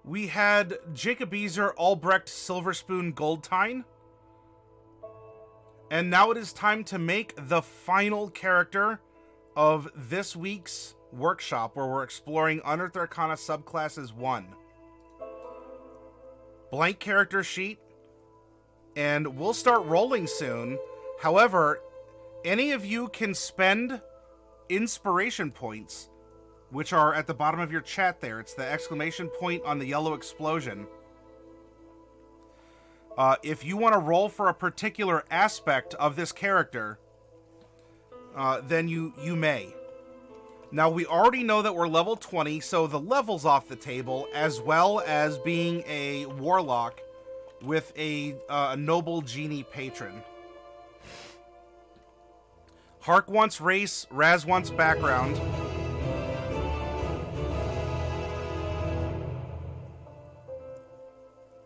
We had Jacob Beezer, Albrecht, Silverspoon, Goldtine. And now it is time to make the final character of this week's workshop, where we're exploring Unearthed Arcana Subclasses 1. Blank character sheet, and we'll start rolling soon. However, any of you can spend inspiration points, which are at the bottom of your chat there. It's the exclamation point on the yellow explosion. If you want to roll for a particular aspect of this character, then you may. Now, we already know that we're level 20, so the level's off the table, as well as being a warlock with a noble genie patron. Hark wants race, Raz wants background.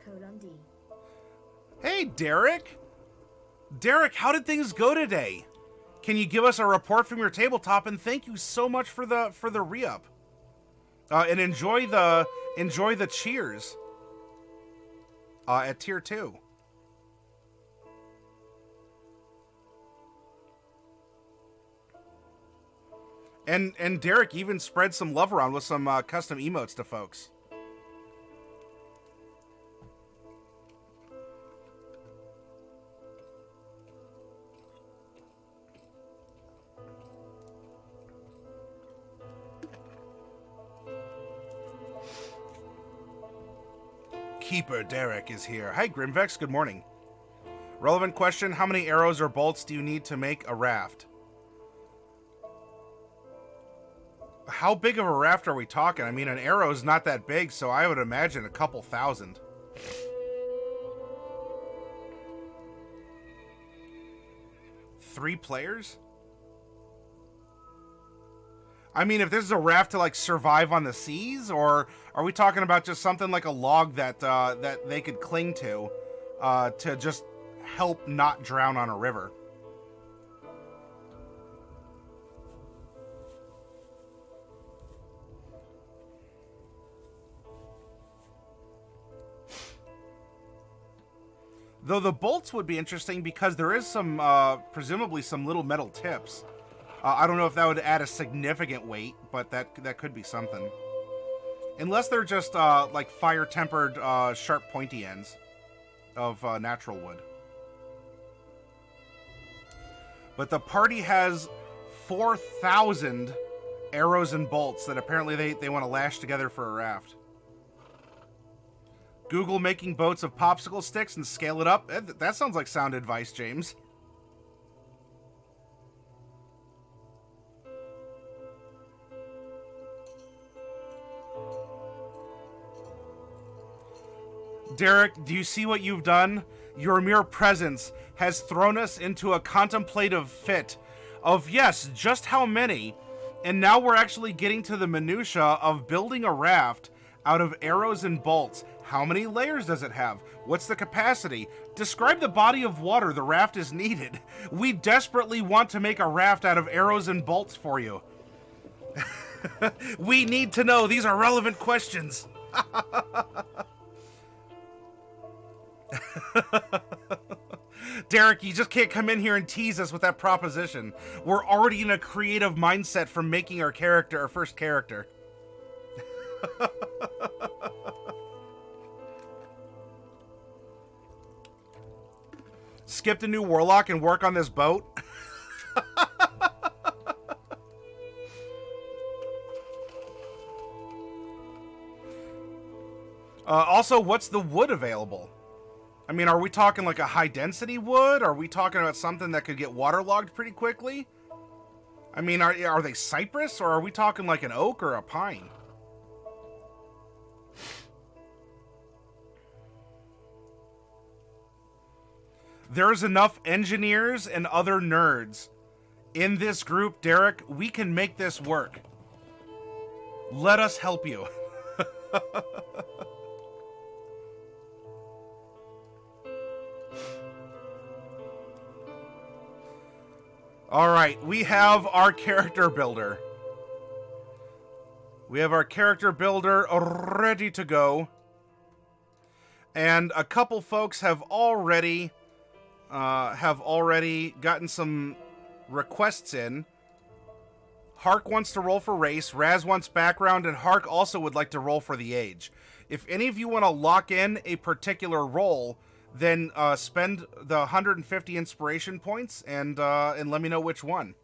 Code on D. Hey, Derek! Derek, how did things go today? Can you give us a report from your tabletop? And thank you so much for the re-up. And enjoy the cheers at tier 2. And Derek even spread some love around with some custom emotes to folks. Keeper Derek is here. Hi, Grimvex. Good morning. Relevant question. How many arrows or bolts do you need to make a raft? How big of a raft are we talking? I mean, an arrow's not that big, so I would imagine a couple thousand. Three players? I mean, if this is a raft to, like, survive on the seas, or are we talking about just something like a log that that they could cling to just help not drown on a river? Though the bolts would be interesting because there is some, presumably some little metal tips. I don't know if that would add a significant weight, but that could be something. Unless they're just, like, fire-tempered, sharp pointy ends of natural wood. But the party has 4,000 arrows and bolts that apparently they want to lash together for a raft. Google making boats of popsicle sticks and scale it up. That sounds like sound advice, James. Derek, do you see what you've done? Your mere presence has thrown us into a contemplative fit of, yes, just how many, and now we're actually getting to the minutia of building a raft out of arrows and bolts. How many layers does it have? What's the capacity? Describe the body of water the raft is needed. We desperately want to make a raft out of arrows and bolts for you. We need to know. These are relevant questions. Derek, you just can't come in here and tease us with that proposition. We're already in a creative mindset from making our character, our first character. Skip the new warlock and work on this boat. Also, what's the wood available? I mean, are we talking like a high-density wood? Are we talking about something that could get waterlogged pretty quickly? I mean, are they cypress, or are we talking like an oak or a pine? There's enough engineers and other nerds in this group, Derek. We can make this work. Let us help you. Alright, we have our character builder. We have our character builder ready to go. And a couple folks have already gotten some requests in. Hark wants to roll for race, Raz wants background, and Hark also would like to roll for the age. If any of you want to lock in a particular role, then spend the 150 inspiration points and let me know which one.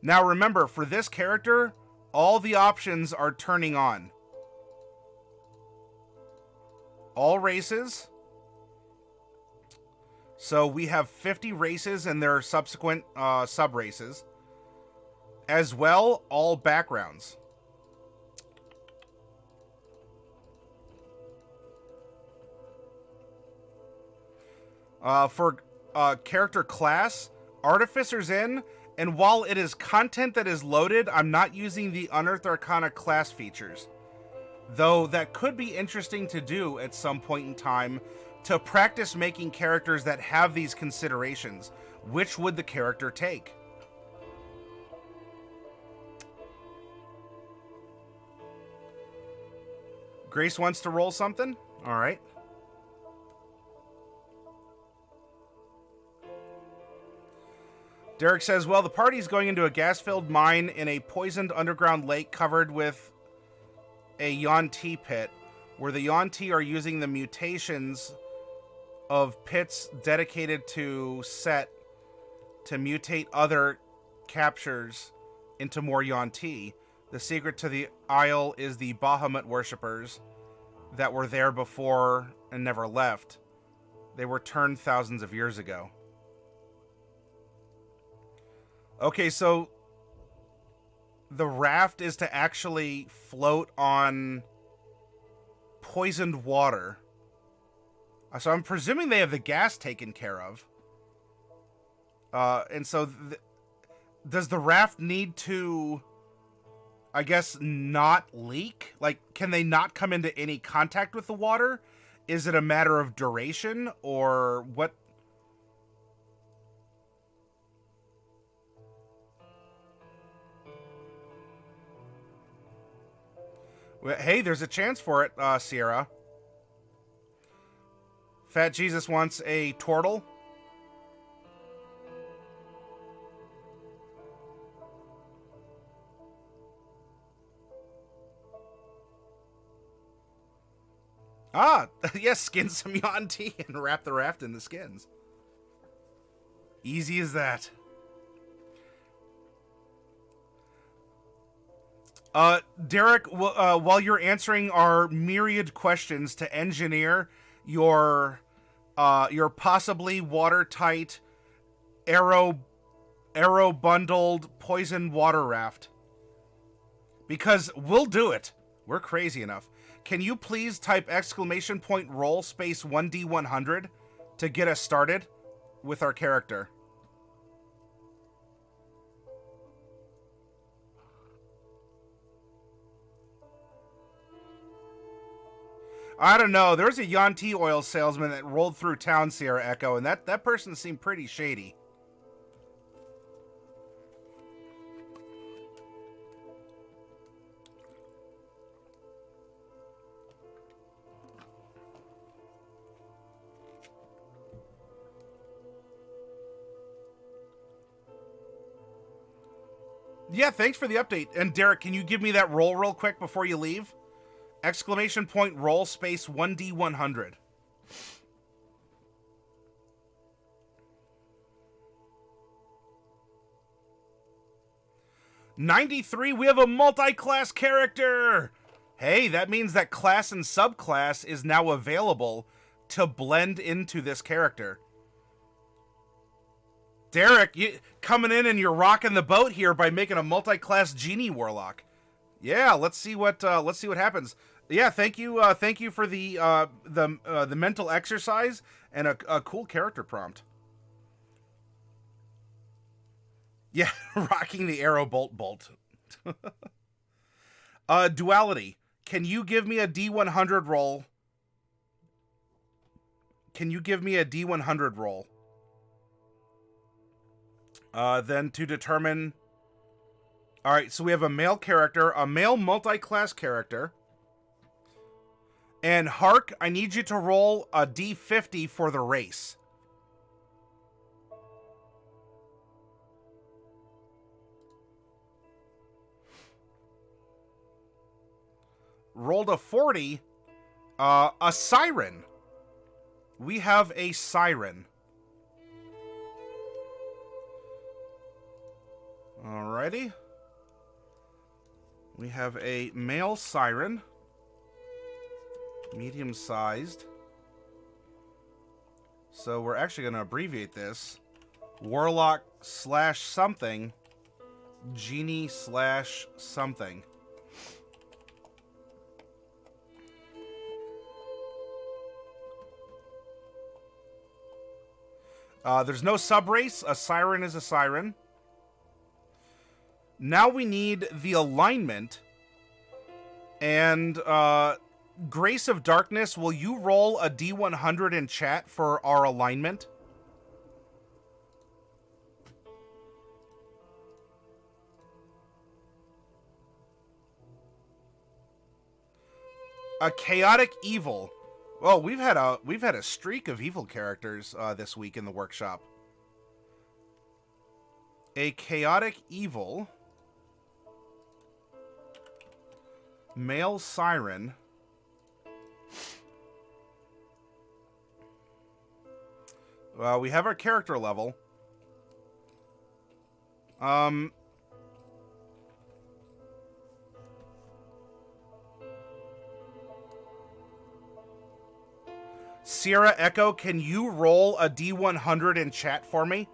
Now remember, for this character, all the options are turning on. All races. So we have 50 races and their subsequent sub-races. As well, all backgrounds. For character class, Artificer's in, and while it is content that is loaded, I'm not using the Unearthed Arcana class features. Though that could be interesting to do at some point in time to practice making characters that have these considerations. Which would the character take? Grace wants to roll something? All right. Derek says, well, the party's going into a gas-filled mine in a poisoned underground lake covered with a Yuan-Ti pit, where the Yuan-Ti are using the mutations of pits dedicated to Set to mutate other captures into more Yuan-Ti. The secret to the Isle is the Bahamut worshippers that were there before and never left. They were turned thousands of years ago. Okay, so the raft is to actually float on poisoned water. So I'm presuming they have the gas taken care of. And so does the raft need to, I guess, not leak? Like, can they not come into any contact with the water? Is it a matter of duration or what? Hey, there's a chance for it, Sierra. Fat Jesus wants a turtle. Ah, yes, skin some Yuan-Ti and wrap the raft in the skins. Easy as that. Derek, while you're answering our myriad questions to engineer your possibly watertight, arrow bundled poison water raft, because we'll do it. We're crazy enough. Can you please type !roll space 1D100 to get us started with our character? I don't know. There's a Yuan-Ti oil salesman that rolled through town, Sierra Echo, and that person seemed pretty shady. Yeah, thanks for the update. And Derek, can you give me that roll real quick before you leave? !roll space 1D100. '93, we have a multi-class character! Hey, that means that class and subclass is now available to blend into this character. Derek, you coming in and you're rocking the boat here by making a multi-class Genie Warlock. Yeah, let's see what happens. Yeah, thank you for the mental exercise and a cool character prompt. Yeah, rocking the arrow bolt. Duality. Can you give me a D100 roll? Then to determine. All right, so we have a male character, a male multi-class character. And Hark, I need you to roll a d50 for the race. Rolled a 40. A Siren. We have a Siren. Alrighty. We have a male Siren. Medium-sized. So we're actually going to abbreviate this. Warlock / something. Genie / something. There's no sub-race. A Siren is a Siren. Now we need the alignment. And, Grace of Darkness, will you roll a D100 in chat for our alignment? A Chaotic Evil. Well, we've had a streak of evil characters this week in the workshop. A Chaotic Evil. Male Siren. We have our character level. Sierra Echo, can you roll a D100 in chat for me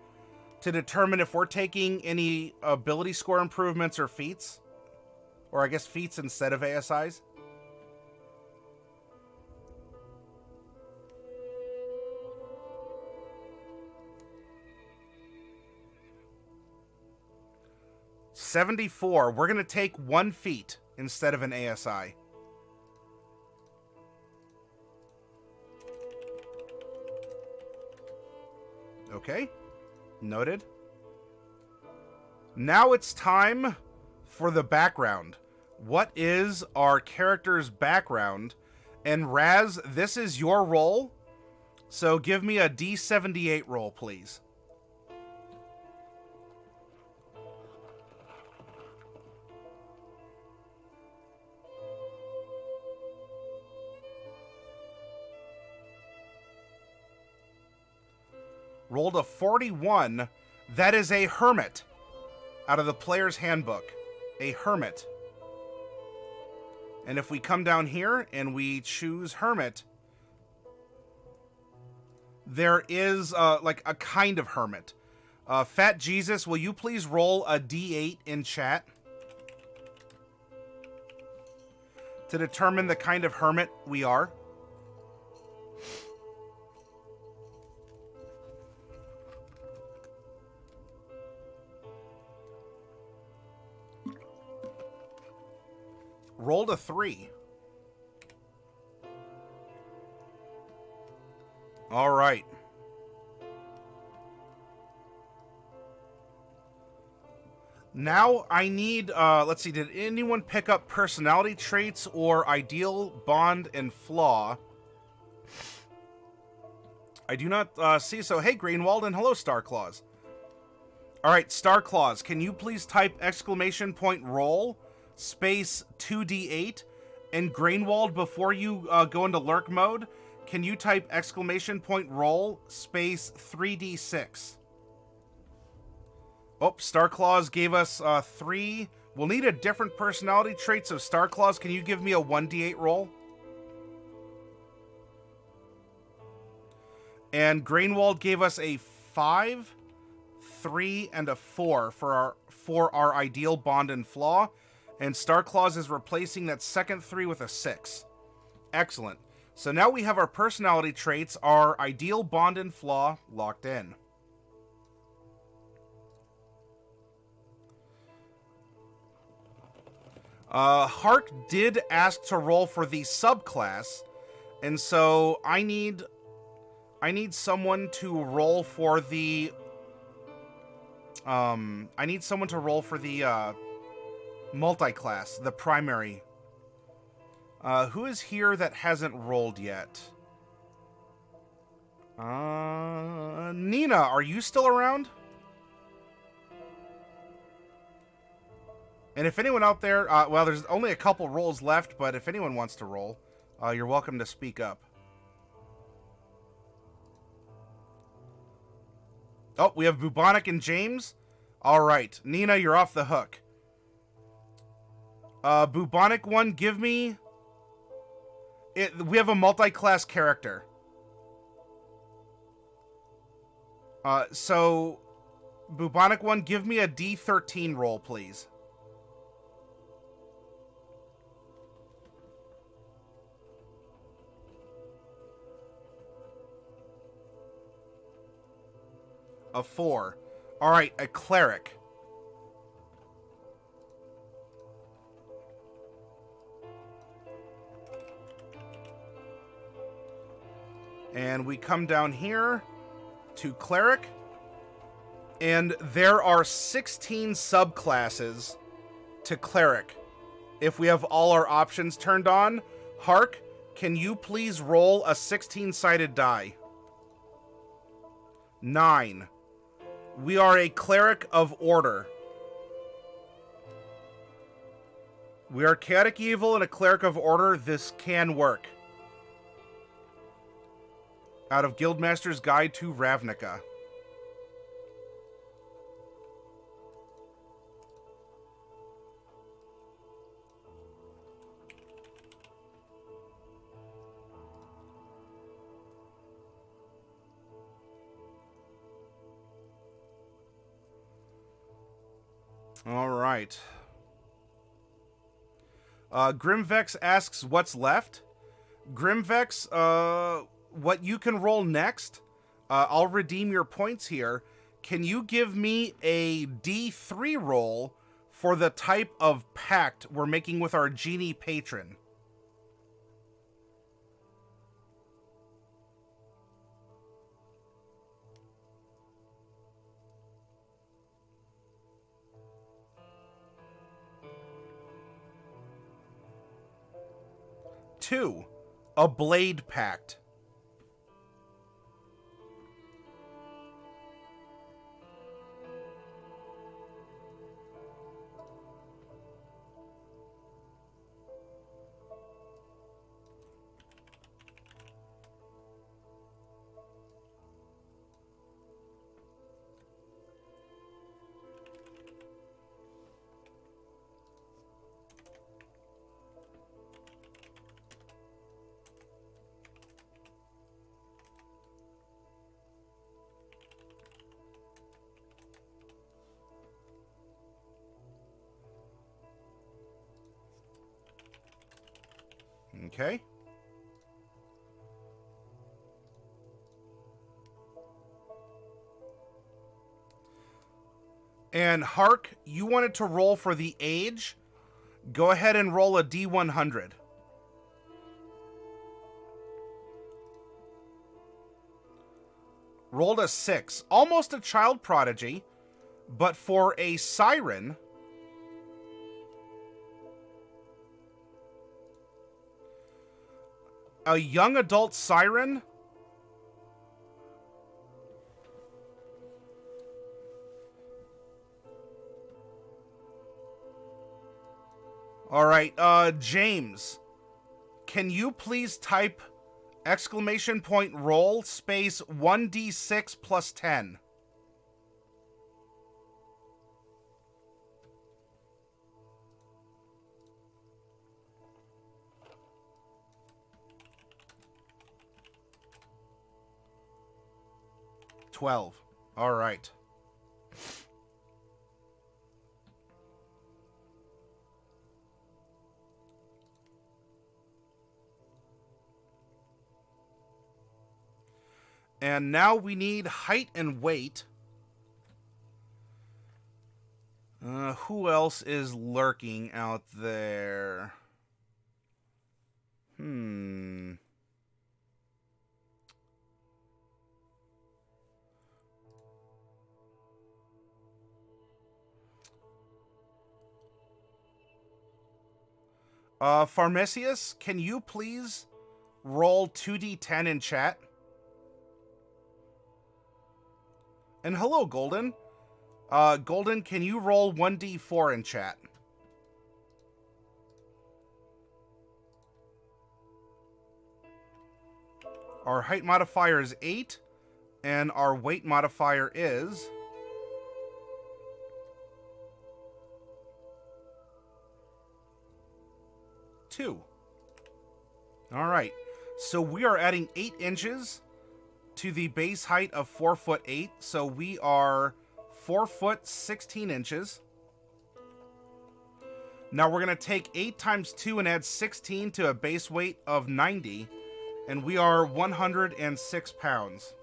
to determine if we're taking any ability score improvements or feats? Or I guess feats instead of ASIs? $74. We're going to take 1 feat instead of an ASI. Okay. Noted. Now it's time for the background. What is our character's background? And Raz, this is your roll. So give me a D78 roll, please. Rolled a 41. That is a Hermit out of the player's handbook. A Hermit. And if we come down here and we choose Hermit, there is like a kind of Hermit. Fat Jesus, will you please roll a D8 in chat to determine the kind of Hermit we are? Rolled a 3. All right. Now I need, let's see, did anyone pick up personality traits or ideal, bond, and flaw? I do not see, so hey Greenwald and hello Starclaws. All right, Starclaws, can you please type ! roll space 2d8, and Greenwald, before you go into lurk mode, can you type ! roll space 3d6? Oh, Starclaws gave us 3. We'll need a different personality trait, so Starclaws, can you give me a 1d8 roll? And Greenwald gave us a 5, 3, and a 4 for our ideal, bond, and flaw. And Starclaws is replacing that second 3 with a 6. Excellent. So now we have our personality traits, our ideal, bond, and flaw locked in. Hark did ask to roll for the subclass, and so I need someone to roll for the multiclass, the primary. Who is here that hasn't rolled yet? Nina, are you still around? And if anyone out there, well, there's only a couple rolls left, but if anyone wants to roll, you're welcome to speak up. Oh, we have Bubonic and James. All right, Nina, you're off the hook. Bubonic one, give me... we have a multi-class character. So, Bubonic one, give me a D13 roll, please. A 4. All right, a Cleric. And we come down here to Cleric. And there are 16 subclasses to Cleric. If we have all our options turned on, Hark, can you please roll a 16-sided die? 9. We are a Cleric of Order. We are Chaotic Evil and a Cleric of Order. This can work. Out of Guildmaster's Guide to Ravnica. All right. Grimvex asks what's left. Grimvex, what you can roll next, I'll redeem your points here. Can you give me a D3 roll for the type of pact we're making with our Genie Patron? Two, a Blade Pact. Okay. And Hark, you wanted to roll for the age? Go ahead and roll a D100. Rolled a 6. Almost a child prodigy, but for a Siren... a young adult Siren? All right, James, can you please type !roll space 1d6 plus 10? $12. All right. And now we need height and weight. Who else is lurking out there? Pharmacius, can you please roll 2d10 in chat? And hello, Golden. Golden, can you roll 1d4 in chat? Our height modifier is 8, and our weight modifier is 2. All right, so we are adding 8 inches to the base height of 4'8", so we are 4 foot 16 inches. Now we're going to take 8 times 2 and add 16 to a base weight of 90, and we are 106 pounds.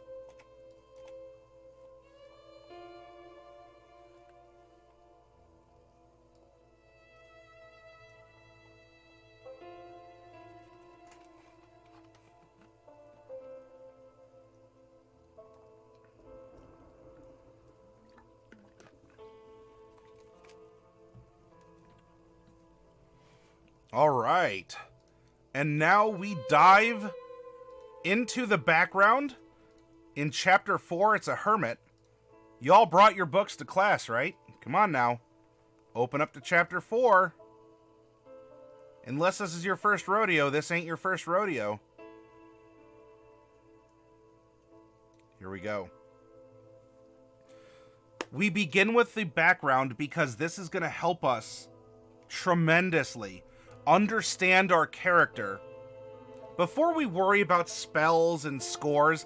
All right, and now we dive into the background. In Chapter 4, it's a Hermit. Y'all brought your books to class, right? Come on now. Open up to Chapter 4. Unless this is your first rodeo, this ain't your first rodeo. Here we go. We begin with the background because this is going to help us tremendously understand our character. Before we worry about spells and scores,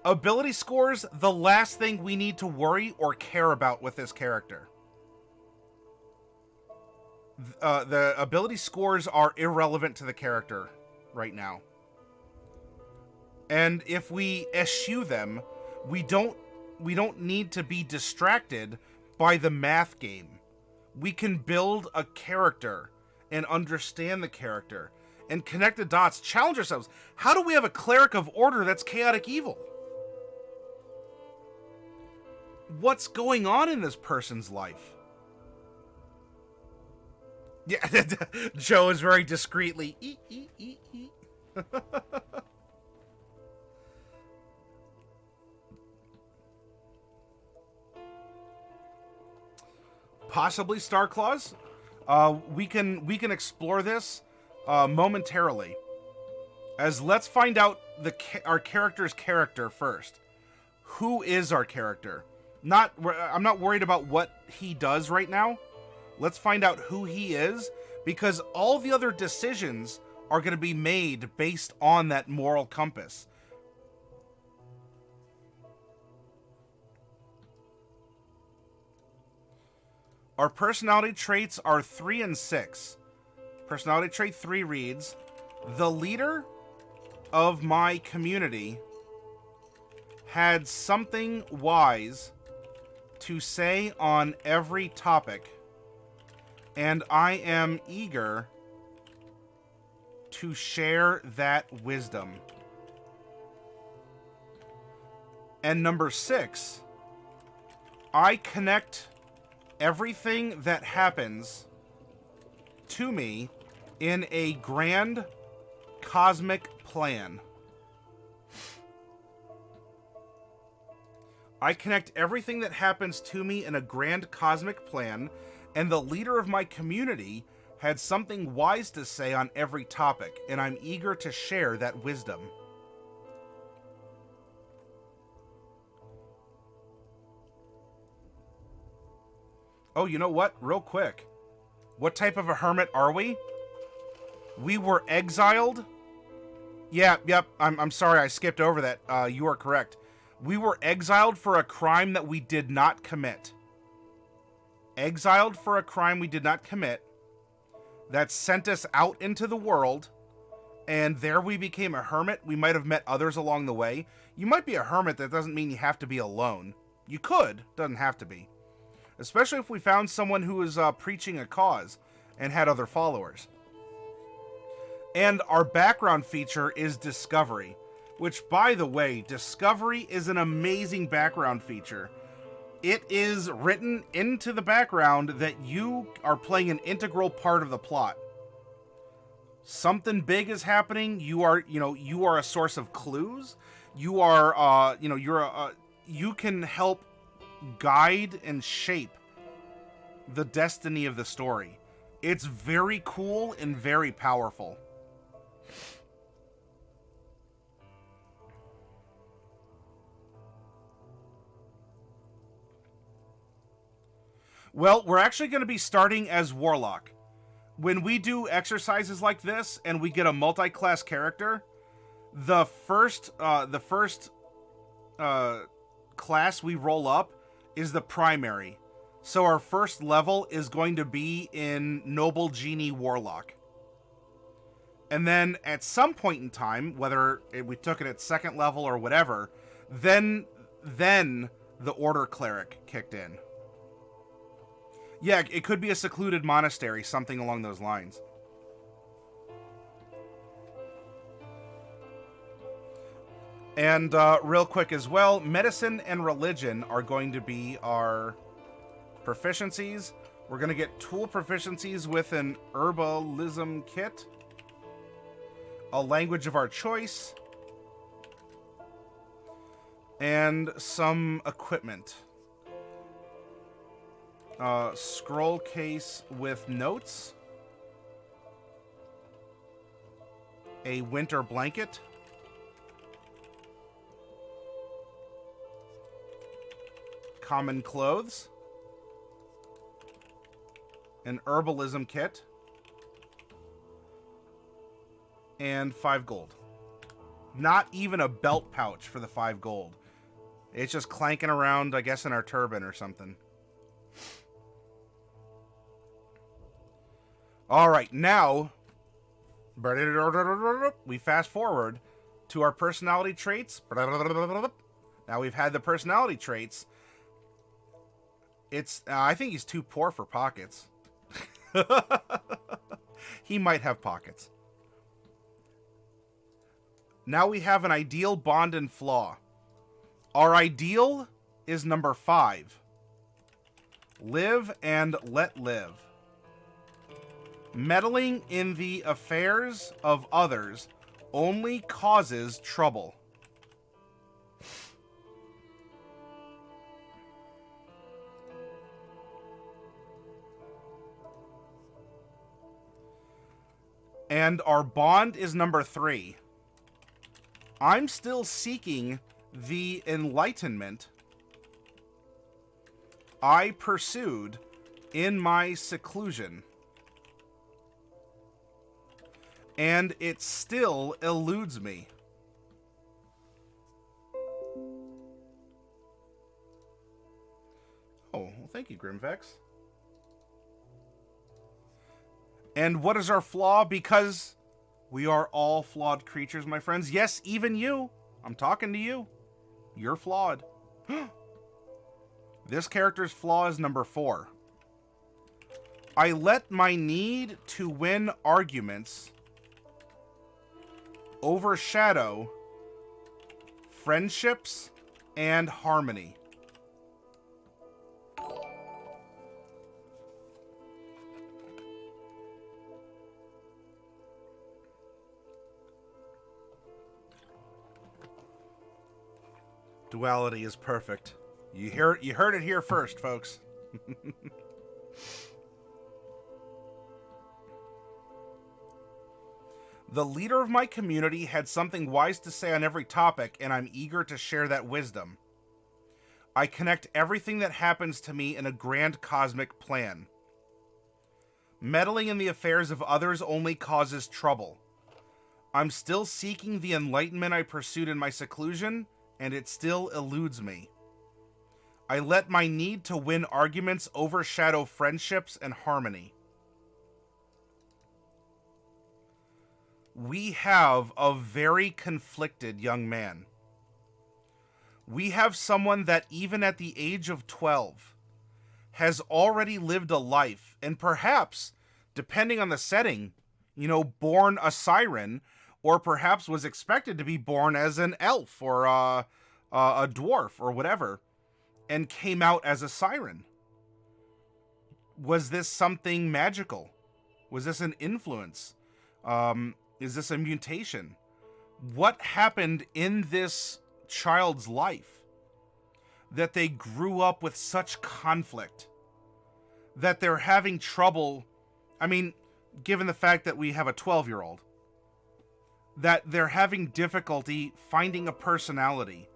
ability scores, the last thing we need to worry or care about with this character. The ability scores are irrelevant to the character right now. And if we eschew them, we don't need to be distracted by the math game. We can build a character and understand the character and connect the dots, challenge ourselves. How do we have a cleric of order that's chaotic evil? What's going on in this person's life? Yeah, Joe is very discreetly. Possibly Starclaws. We can explore this momentarily. As let's find out our character's character first. Who is our character? I'm not worried about what he does right now. Let's find out who he is, because all the other decisions are going to be made based on that moral compass. Our personality traits are 3 and 6. Personality trait 3 reads, the leader of my community had something wise to say on every topic, and I am eager to share that wisdom. And number 6, I connect everything that happens to me in a grand cosmic plan. I connect everything that happens to me in a grand cosmic plan, and the leader of my community had something wise to say on every topic, and I'm eager to share that wisdom. Oh, you know what? Real quick. What type of a hermit are we? We were exiled. Yep. I'm sorry, I skipped over that. You are correct. We were exiled for a crime that we did not commit. Exiled for a crime we did not commit. That sent us out into the world. And there we became a hermit. We might have met others along the way. You might be a hermit. That doesn't mean you have to be alone. You could. Doesn't have to be. Especially if we found someone who was preaching a cause and had other followers. And our background feature is Discovery. Which, by the way, Discovery is an amazing background feature. It is written into the background that you are playing an integral part of the plot. Something big is happening. You are, you are a source of clues. You are, you can help guide and shape the destiny of the story. It's very cool and very powerful. Well, we're actually going to be starting as Warlock. When we do exercises like this and we get a multi-class character, the first class we roll up is the primary. So our first level is going to be in Noble Genie Warlock. And then at some point in time, whether we took it at second level or whatever, then the Order Cleric kicked in. Yeah, it could be a secluded monastery, something along those lines. And real quick as well, medicine and religion are going to be our proficiencies. We're going to get tool proficiencies with an herbalism kit, a language of our choice, and some equipment. Scroll case with notes, a winter blanket, common clothes, an herbalism kit, and 5 gold. Not even a belt pouch for the 5 gold. It's just clanking around, I guess, in our turban or something. All right, now we fast forward to our personality traits. Now we've had the personality traits. It's I think he's too poor for pockets. He might have pockets. Now we have an ideal, bond, and flaw. Our ideal is number 5. Live and let live. Meddling in the affairs of others only causes trouble. And our bond is number 3. I'm still seeking the enlightenment I pursued in my seclusion. And it still eludes me. Oh, well, thank you, Grimvex. And what is our flaw? Because we are all flawed creatures, my friends. Yes, even you. I'm talking to you. You're flawed. This character's flaw is number 4. I let my need to win arguments overshadow friendships and harmony. Duality is perfect. You heard it here first, folks. The leader of my community had something wise to say on every topic, and I'm eager to share that wisdom. I connect everything that happens to me in a grand cosmic plan. Meddling in the affairs of others only causes trouble. I'm still seeking the enlightenment I pursued in my seclusion, and it still eludes me. I let my need to win arguments overshadow friendships and harmony. We have a very conflicted young man. We have someone that even at the age of 12 has already lived a life, and perhaps, depending on the setting, born a Siren, or perhaps was expected to be born as an elf or a dwarf or whatever, and came out as a Siren. Was this something magical? Was this an influence? Is this a mutation? What happened in this child's life that they grew up with such conflict that they're having trouble? I mean, given the fact that we have a 12-year-old, that they're having difficulty finding a personality.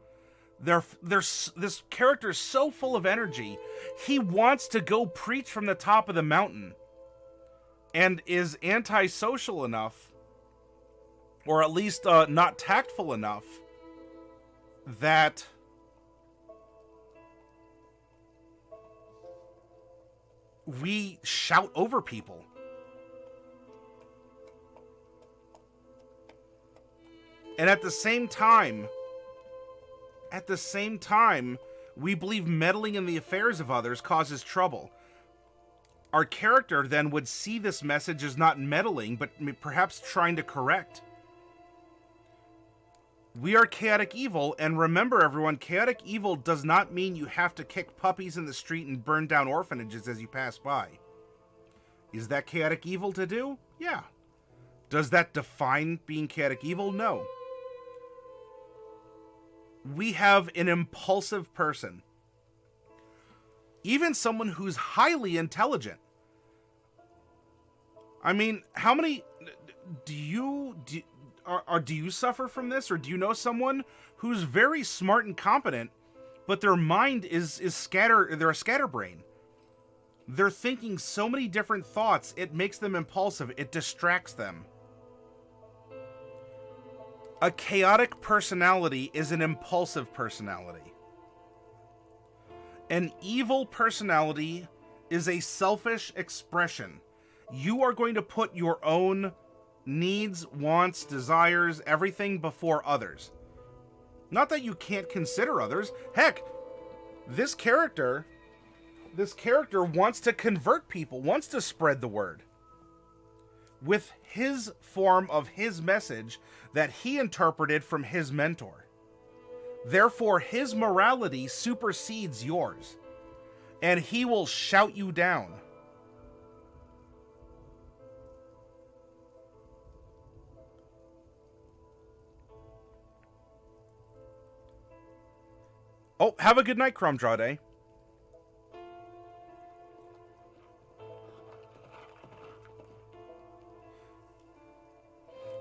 This character is so full of energy. He wants to go preach from the top of the mountain and is antisocial enough, or at least not tactful enough, that we shout over people. And at the same time, we believe meddling in the affairs of others causes trouble. Our character then would see this message as not meddling, but perhaps trying to correct. We are chaotic evil, and remember everyone, chaotic evil does not mean you have to kick puppies in the street and burn down orphanages as you pass by. Is that chaotic evil to do? Yeah. Does that define being chaotic evil? No. We have an impulsive person. Even someone who's highly intelligent. I mean, how many do you suffer from this, or do you know someone who's very smart and competent, but their mind is scatter? They're a scatterbrain. They're thinking so many different thoughts, it makes them impulsive. It distracts them. A chaotic personality is an impulsive personality. An evil personality is a selfish expression. You are going to put your own needs, wants, desires, everything before others. Not that you can't consider others. Heck, this character wants to convert people, wants to spread the word with his form of his message that he interpreted from his mentor. Therefore, his morality supersedes yours, and he will shout you down. Oh, have a good night, Crumdrade.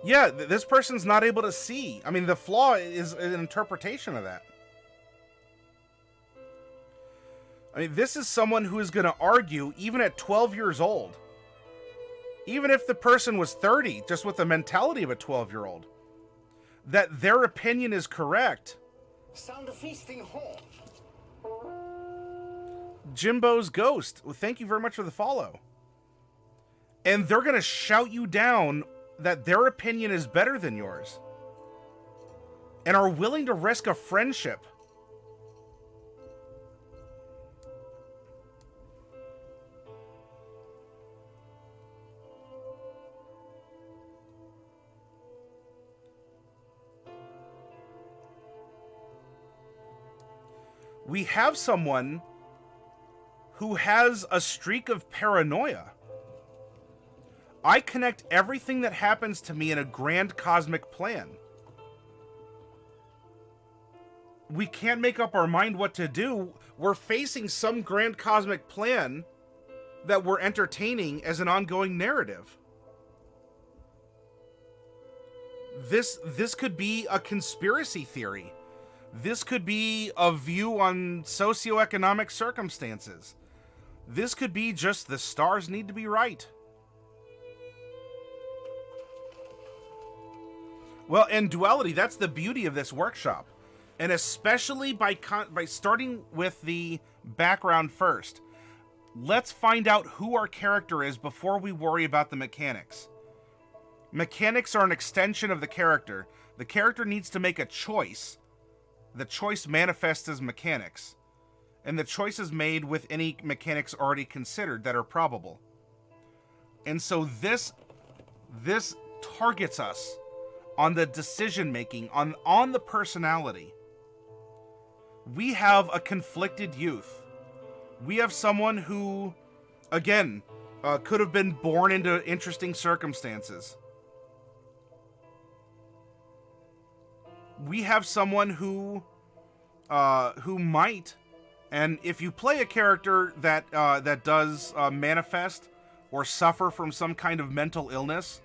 Yeah, this person's not able to see. I mean, the flaw is an interpretation of that. I mean, this is someone who is going to argue even at 12 years old. Even if the person was 30, just with the mentality of a 12-year-old. That their opinion is correct. Sound a feasting horn. Jimbo's Ghost, well, thank you very much for the follow. And they're going to shout you down that their opinion is better than yours. And are willing to risk a friendship. We have someone who has a streak of paranoia. I connect everything that happens to me in a grand cosmic plan. We can't make up our mind what to do. We're facing some grand cosmic plan that we're entertaining as an ongoing narrative. This could be a conspiracy theory. This could be a view on socioeconomic circumstances. This could be just the stars need to be right. Well, in duality, that's the beauty of this workshop. And especially by starting with the background first. Let's find out who our character is before we worry about the mechanics. Mechanics are an extension of the character. The character needs to make a choice. The choice manifests as mechanics. And the choice is made with any mechanics already considered that are probable. And so this targets us on the decision making, on the personality. We have a conflicted youth. We have someone who, again, could have been born into interesting circumstances. we have someone who might, and if you play a character that does manifest or suffer from some kind of mental illness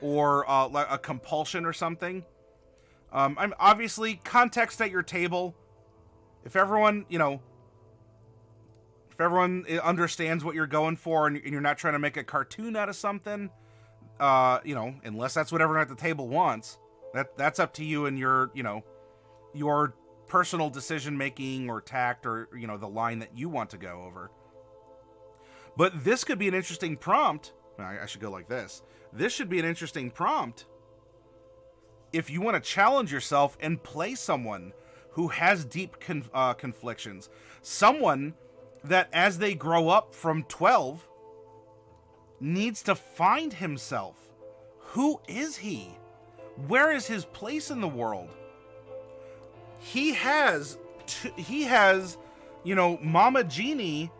or like a compulsion or something, I'm obviously context at your table. If everyone understands what you're going for and you're not trying to make a cartoon out of something, unless that's what everyone at the table wants, that's up to you and your personal decision making or tact or the line that you want to go over. But this could be an interesting prompt. I should go like this. This should be an interesting prompt if you want to challenge yourself and play someone who has deep conflictions. Someone that as they grow up from 12 needs to find himself. Who is he? Where is his place in the world? He has Mama Genie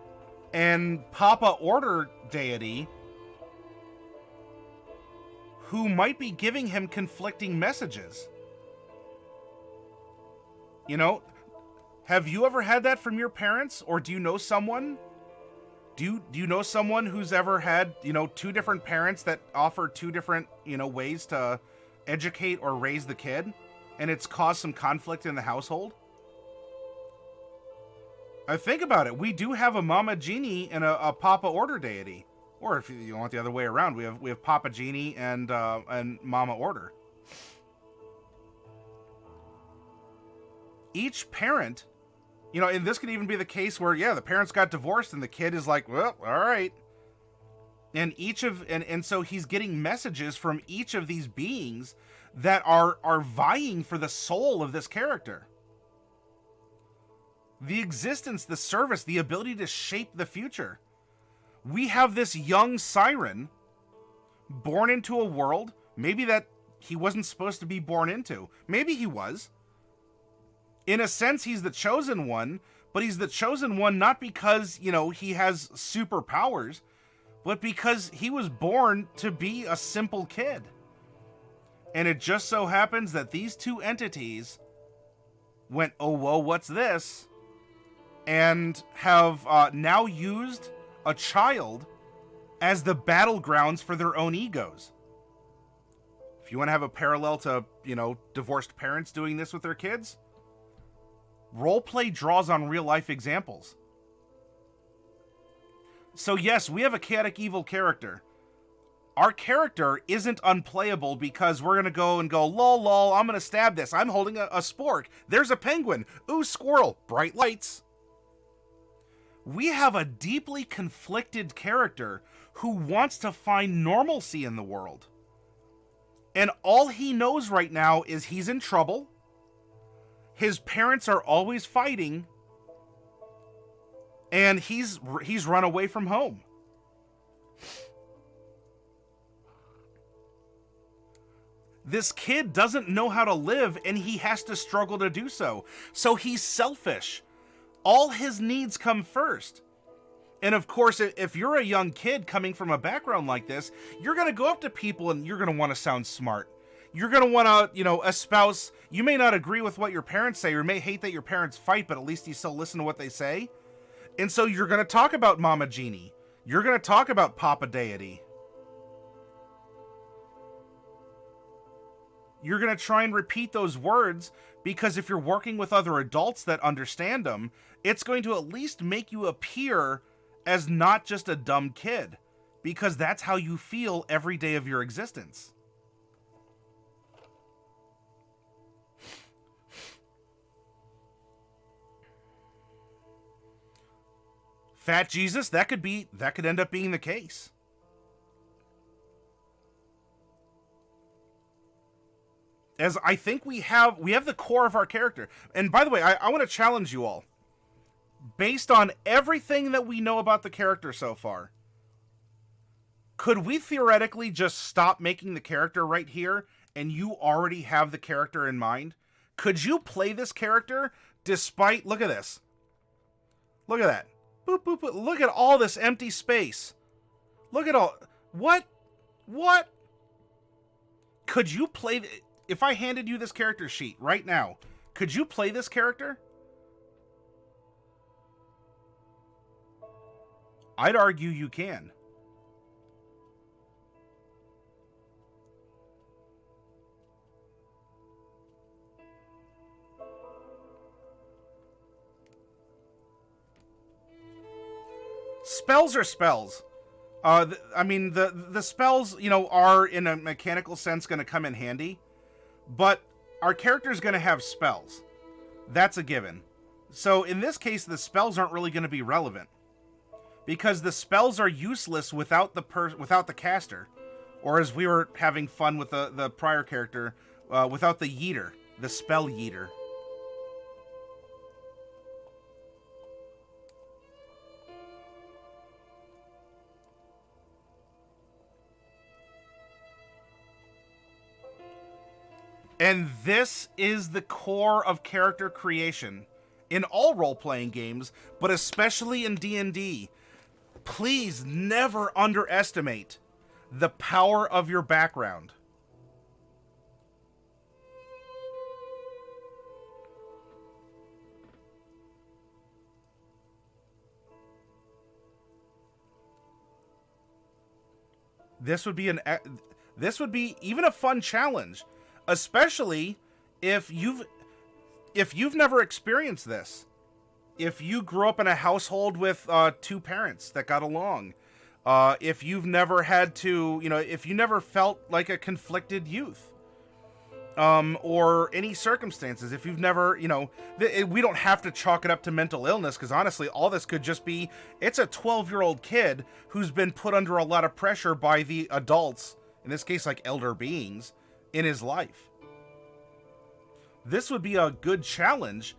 and Papa Order deity who might be giving him conflicting messages. Have you ever had that from your parents, or do you know someone? Do you know someone who's ever had, two different parents that offer two different, ways to educate or raise the kid, and it's caused some conflict in the household? Think about it. We do have a Mama Genie and a Papa Order deity. Or if you want the other way around, we have Papa Genie and Mama Order. Each parent, and this could even be the case where, the parents got divorced and the kid is like, well, all right. And and so he's getting messages from each of these beings that are vying for the soul of this character. The existence, the service, the ability to shape the future. We have this young Siren born into a world, maybe that he wasn't supposed to be born into. Maybe he was. In a sense, he's the chosen one, but he's the chosen one not because, he has superpowers, but because he was born to be a simple kid. And it just so happens that these two entities went, oh, whoa, what's this? And have now used a child as the battlegrounds for their own egos. If you want to have a parallel to, divorced parents doing this with their kids, roleplay draws on real life examples. So yes, we have a chaotic evil character. Our character isn't unplayable because we're going to go, lol, lol, I'm going to stab this. I'm holding a spork. There's a penguin. Ooh, squirrel. Bright lights. We have a deeply conflicted character who wants to find normalcy in the world. And all he knows right now is he's in trouble. His parents are always fighting. And he's run away from home. This kid doesn't know how to live, and he has to struggle to do so. So he's selfish. All his needs come first. And of course, if you're a young kid coming from a background like this, you're going to go up to people and you're going to want to sound smart. You're going to want to, espouse. You may not agree with what your parents say, or may hate that your parents fight, but at least you still listen to what they say. And so you're going to talk about Mama Genie. You're going to talk about Papa Deity. You're going to try and repeat those words because if you're working with other adults that understand them, it's going to at least make you appear as not just a dumb kid, because that's how you feel every day of your existence. Fat Jesus, that could end up being the case. As I think we have the core of our character. And by the way, I want to challenge you all. Based on everything that we know about the character so far, could we theoretically just stop making the character right here and you already have the character in mind? Could you play this character despite... Look at this. Look at that. Boop, boop, boop. Look at all this empty space. Look at all... What? Could you play... if I handed you this character sheet right now, could you play this character? I'd argue you can. Spells are spells. I mean, the spells, you know, are in a mechanical sense going to come in handy, but our character's going to have spells. That's a given. So in this case, the spells aren't really going to be relevant because the spells are useless without the caster, or as we were having fun with the prior character, without the yeeter, the spell yeeter. And this is the core of character creation in all role-playing games, but especially in D&D. Please never underestimate the power of your background. This would be even a fun challenge. Especially if you've never experienced this. If you grew up in a household with 2 parents that got along. If you've never had to, you know, if you never felt like a conflicted youth. Or any circumstances. If you've never, you know, we don't have to chalk it up to mental illness, because honestly, all this could just be, it's a 12-year-old kid who's been put under a lot of pressure by the adults, in this case, like elder beings, in his life. This would be a good challenge,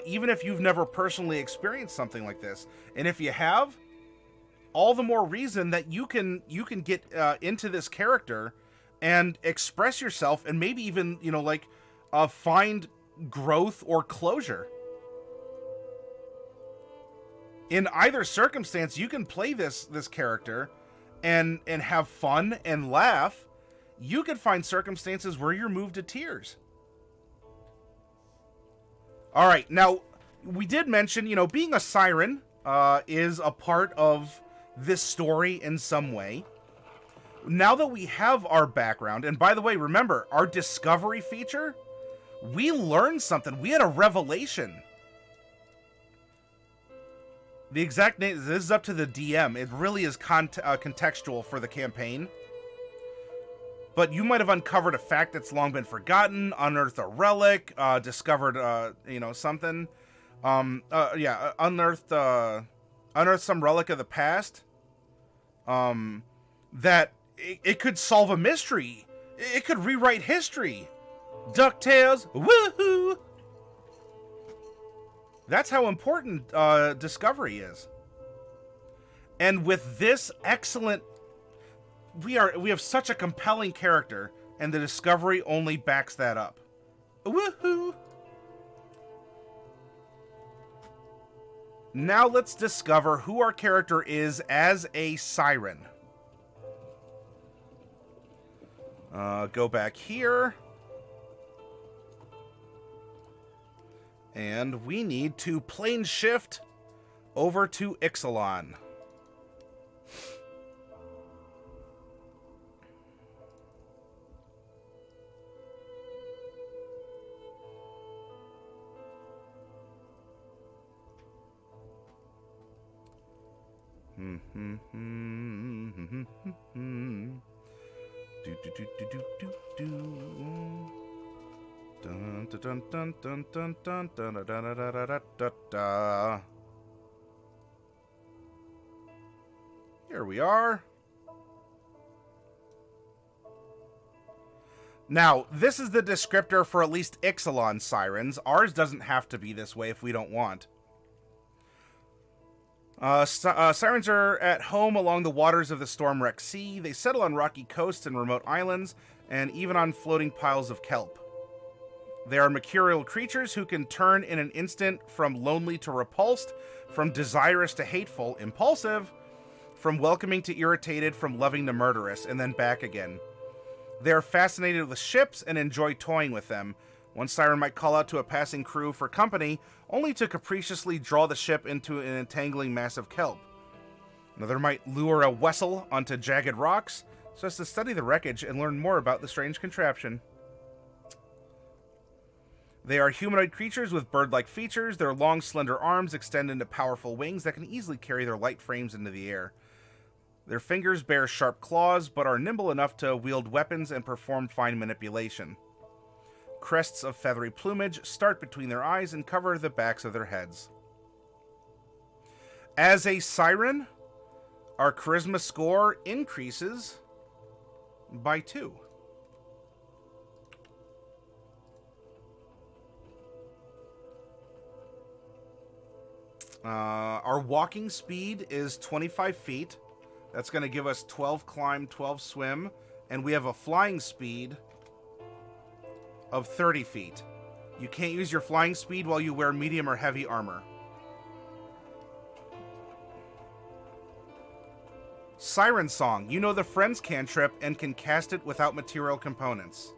even if you've never personally experienced something like this. And if you have, all the more reason that you can get into this character and express yourself, and maybe even, you know, like find growth or closure. In either circumstance, you can play this character and have fun and laugh. You could find circumstances where you're moved to tears. All right, now, we did mention, you know, being a Siren is a part of this story in some way. Now that we have our background, and by the way, remember, our discovery feature, we learned something. We had a revelation. The exact name, this is up to the DM. It really is contextual for the campaign. But you might have uncovered a fact that's long been forgotten, unearthed a relic, discovered, you know, something. Unearthed some relic of the past. That it could solve a mystery. It could rewrite history. DuckTales, woohoo! That's how important discovery is. And with this excellent, we have such a compelling character, and the discovery only backs that up. Woohoo! Now let's discover who our character is as a Siren. Go back here. And we need to plane shift over to Ixalan. Dun dun dun dun dun dun dun dun dun dun dun dun dun. Here we are. Now, this is the descriptor for at least Ixalan Sirens. Ours doesn't have to be this way if we don't want. Sirens are at home along the waters of the storm-wrecked sea. They settle on rocky coasts and remote islands, and even on floating piles of kelp. They are mercurial creatures who can turn in an instant from lonely to repulsed, from desirous to hateful, impulsive, from welcoming to irritated, from loving to murderous, and then back again. They are fascinated with ships and enjoy toying with them. One Siren might call out to a passing crew for company, only to capriciously draw the ship into an entangling mass of kelp. Another might lure a vessel onto jagged rocks, so as to study the wreckage and learn more about the strange contraption. They are humanoid creatures with bird-like features. Their long, slender arms extend into powerful wings that can easily carry their light frames into the air. Their fingers bear sharp claws, but are nimble enough to wield weapons and perform fine manipulation. Crests of feathery plumage start between their eyes and cover the backs of their heads. As a Siren, our charisma score increases by 2. Our walking speed is 25 feet. That's going to give us 12 climb, 12 swim. And we have a flying speed of 30 feet. You can't use your flying speed while you wear medium or heavy armor. Siren Song. You know the Friends cantrip and can cast it without material components.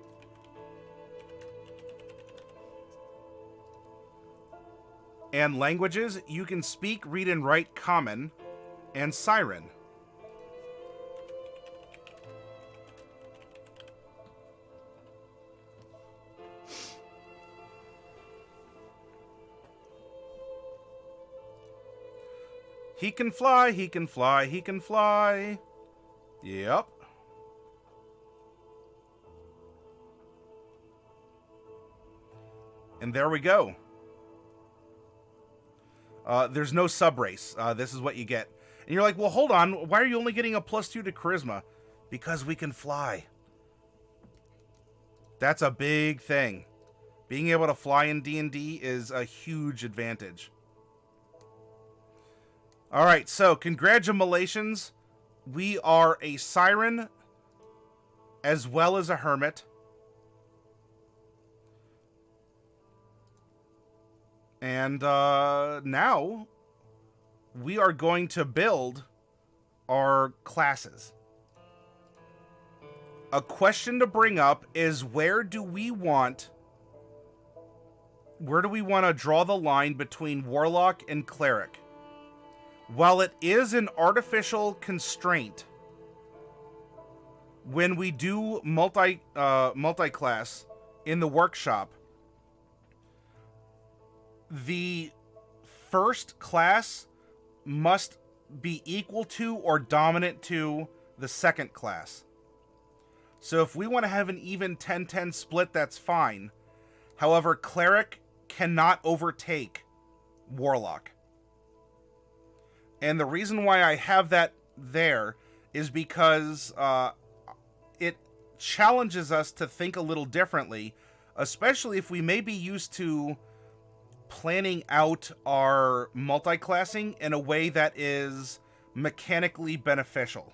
And languages, you can speak, read, and write Common and Siren. He can fly, he can fly, he can fly. Yep. And there we go. There's no sub-race. This is what you get. And you're like, well, hold on. Why are you only getting a +2 to charisma? Because we can fly. That's a big thing. Being able to fly in D&D is a huge advantage. All right, so congratulations. We are a Siren as well as a Hermit. And now we are going to build our classes. A question to bring up is where do we want to draw the line between Warlock and Cleric? While it is an artificial constraint, when we do multiclass in the workshop, the first class must be equal to or dominant to the second class. So if we want to have an even 10-10 split, that's fine. However, Cleric cannot overtake Warlock. And the reason why I have that there is because it challenges us to think a little differently, especially if we may be used to planning out our multiclassing in a way that is mechanically beneficial.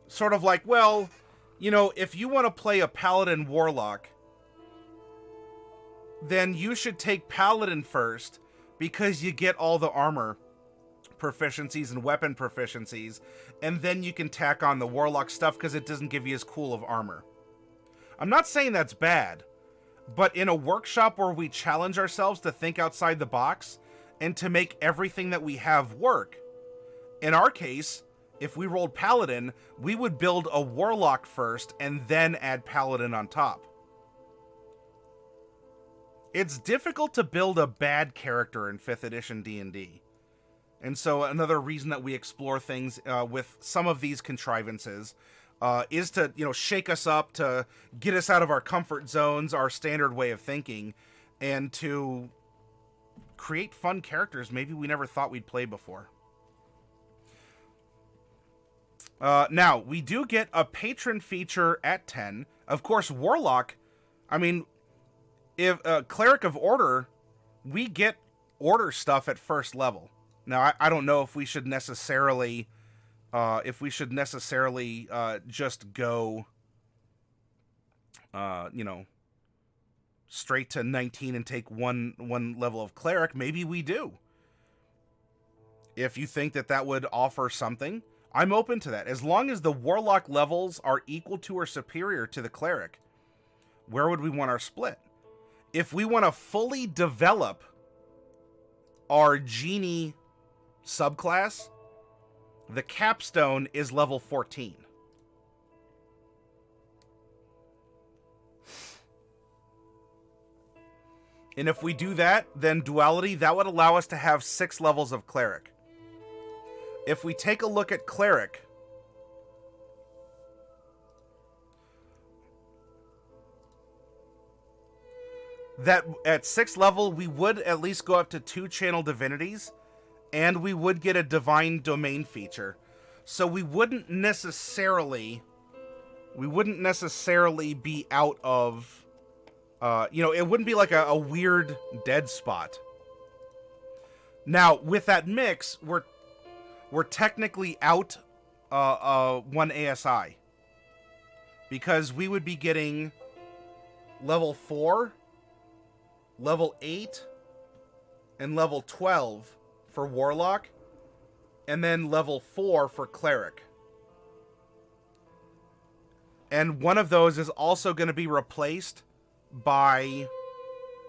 Sort of like, well, you know, if you want to play a Paladin Warlock, then you should take Paladin first because you get all the armor proficiencies and weapon proficiencies, and then you can tack on the Warlock stuff because it doesn't give you as cool of armor. I'm not saying that's bad, but in a workshop where we challenge ourselves to think outside the box and to make everything that we have work, in our case, if we rolled Paladin, we would build a Warlock first and then add Paladin on top. It's difficult to build a bad character in 5th edition D&D. And so another reason that we explore things with some of these contrivances is to, you know, shake us up, to get us out of our comfort zones, our standard way of thinking, and to create fun characters maybe we never thought we'd play before. Now, we do get a Patron feature at 10. Of course, Warlock, I mean, if Cleric of Order, we get Order stuff at first level. Now, I don't know if we should necessarily, just go, you know, straight to 19 and take one level of Cleric. Maybe we do. If you think that would offer something, I'm open to that. As long as the Warlock levels are equal to or superior to the Cleric, where would we want our split? If we want to fully develop our Genie subclass, the capstone is level 14. And if we do that, then duality, that would allow us to have 6 levels of Cleric. If we take a look at Cleric, that at 6th level, we would at least go up to 2 channel divinities, and we would get a divine domain feature. So we wouldn't necessarily be out of, it wouldn't be like a weird dead spot. Now, with that mix, we're technically out 1 ASI. Because we would be getting level 4, level 8, and level 12 for Warlock, and then level 4 for Cleric. And one of those is also going to be replaced by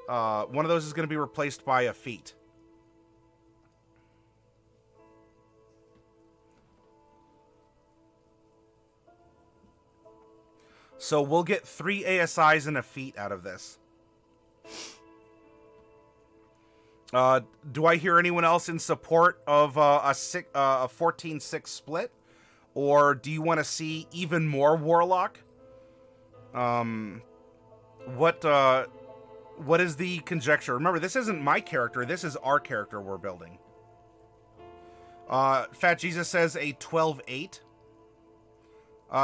a feat. So we'll get 3 ASIs and a feat out of this. Do I hear anyone else in support of a 14-6 split? Or do you want to see even more Warlock? What is the conjecture? Remember, this isn't my character. This is our character we're building. Fat Jesus says a 12-8.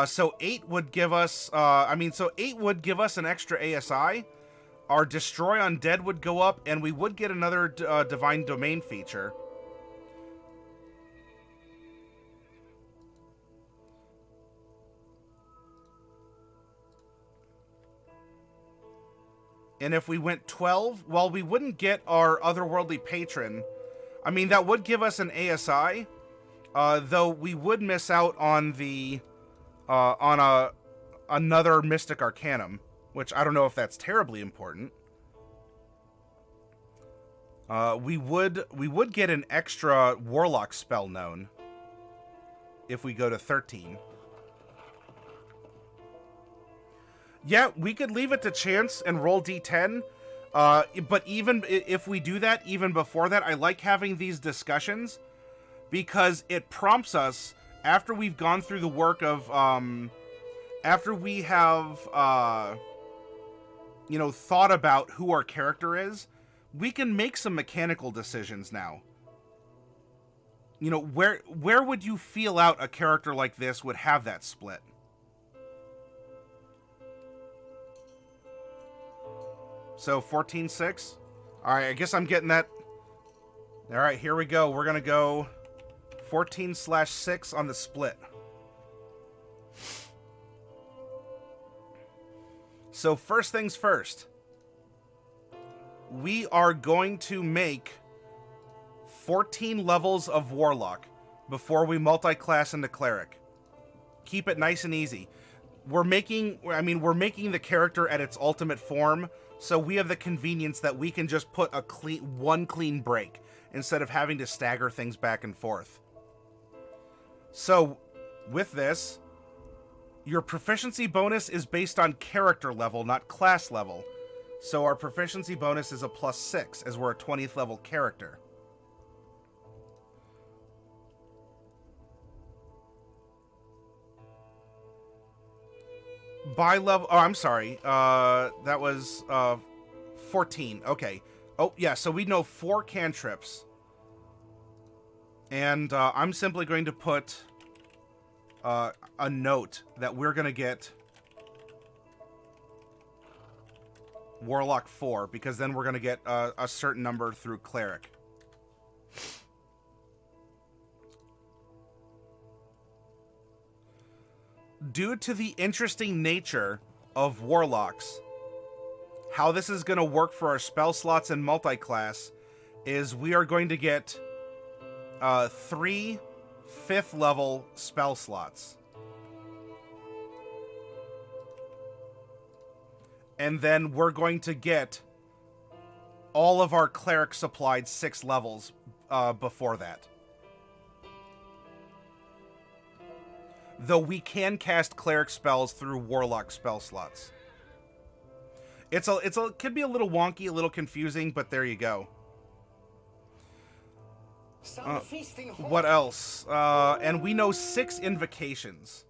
So 8 would give us... 8 would give us an extra ASI. Our Destroy Undead would go up, and we would get another Divine Domain feature. And if we went 12, well, we wouldn't get our Otherworldly Patron. I mean, that would give us an ASI, though we would miss out on the another Mystic Arcanum, which I don't know if that's terribly important. We would get an extra Warlock spell known if we go to 13. Yeah, we could leave it to chance and roll d10, but even if we do that, even before that, I like having these discussions because it prompts us, after we've gone through the work of, after we have, thought about who our character is, we can make some mechanical decisions now. Where would you feel out a character like this would have that split? So 14-6. All right, I guess I'm getting that. All right, here we go. We're going to go 14/6 on the split. So first things first. We are going to make 14 levels of Warlock before we multi-class into Cleric. Keep it nice and easy. We're making the character at its ultimate form, so we have the convenience that we can just put one clean break instead of having to stagger things back and forth. So, with this, your proficiency bonus is based on character level, not class level. So our proficiency bonus is a +6, as we're a 20th level character. By level... Oh, I'm sorry. That was 14. Okay. Oh, yeah, so we know 4 cantrips. And I'm simply going to put a note that we're going to get Warlock 4, because then we're going to get a certain number through Cleric. Due to the interesting nature of Warlocks, how this is going to work for our spell slots and multiclass is we are going to get 3 5th level spell slots. And then we're going to get all of our Cleric supplied 6 levels before that. Though we can cast Cleric spells through Warlock spell slots. It could be a little wonky, a little confusing, but there you go. What else? And we know 6 invocations.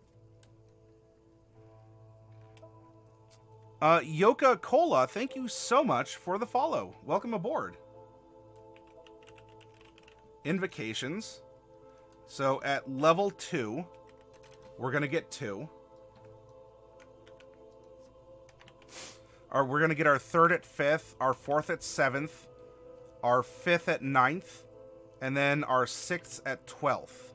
Yoka Cola, thank you so much for the follow. Welcome aboard. Invocations. So at level 2, we're going to get 2. We're going to get our 3rd at 5th, our 4th at 7th, our 5th at 9th, and then our 6th at 12th.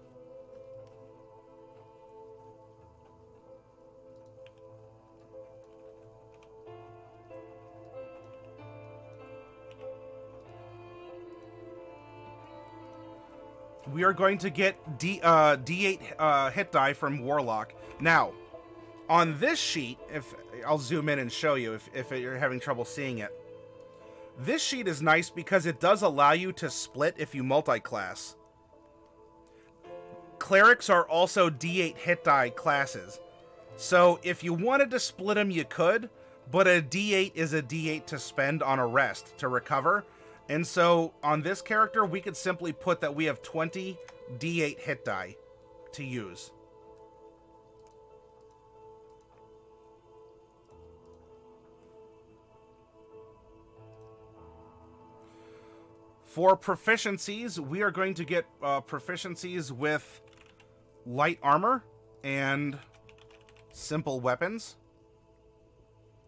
We are going to get D8 hit die from Warlock. Now, on this sheet, if I'll zoom in and show you if you're having trouble seeing it. This sheet is nice because it does allow you to split if you multi-class. Clerics are also D8 hit die classes. So if you wanted to split them, you could, but a D8 is a D8 to spend on a rest to recover. And so on this character, we could simply put that we have 20 D8 hit die to use. For proficiencies, we are going to get proficiencies with light armor and simple weapons.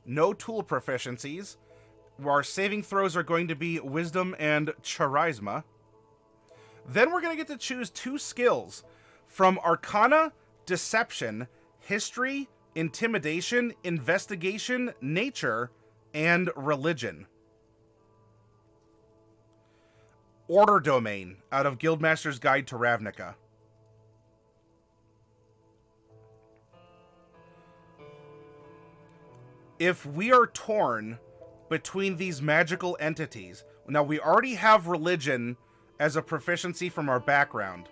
No tool proficiencies. Our saving throws are going to be Wisdom and Charisma. Then we're going to get to choose 2 skills from Arcana, Deception, History, Intimidation, Investigation, Nature, and Religion. Order Domain out of Guildmaster's Guide to Ravnica. If we are torn between these magical entities. Now, we already have religion as a proficiency from our background.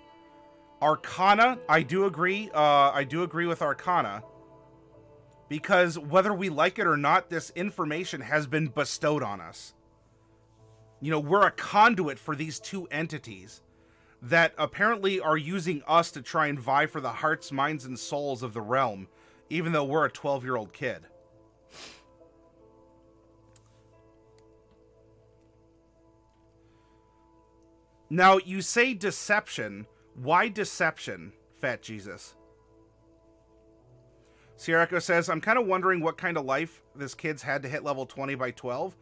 Arcana, I do agree with Arcana. Because whether we like it or not, this information has been bestowed on us. You know, we're a conduit for these 2 entities that apparently are using us to try and vie for the hearts, minds, and souls of the realm, even though we're a 12-year-old kid. Now, you say deception. Why deception, Fat Jesus? Sierra says, I'm kind of wondering what kind of life this kid's had to hit level 20 by 12.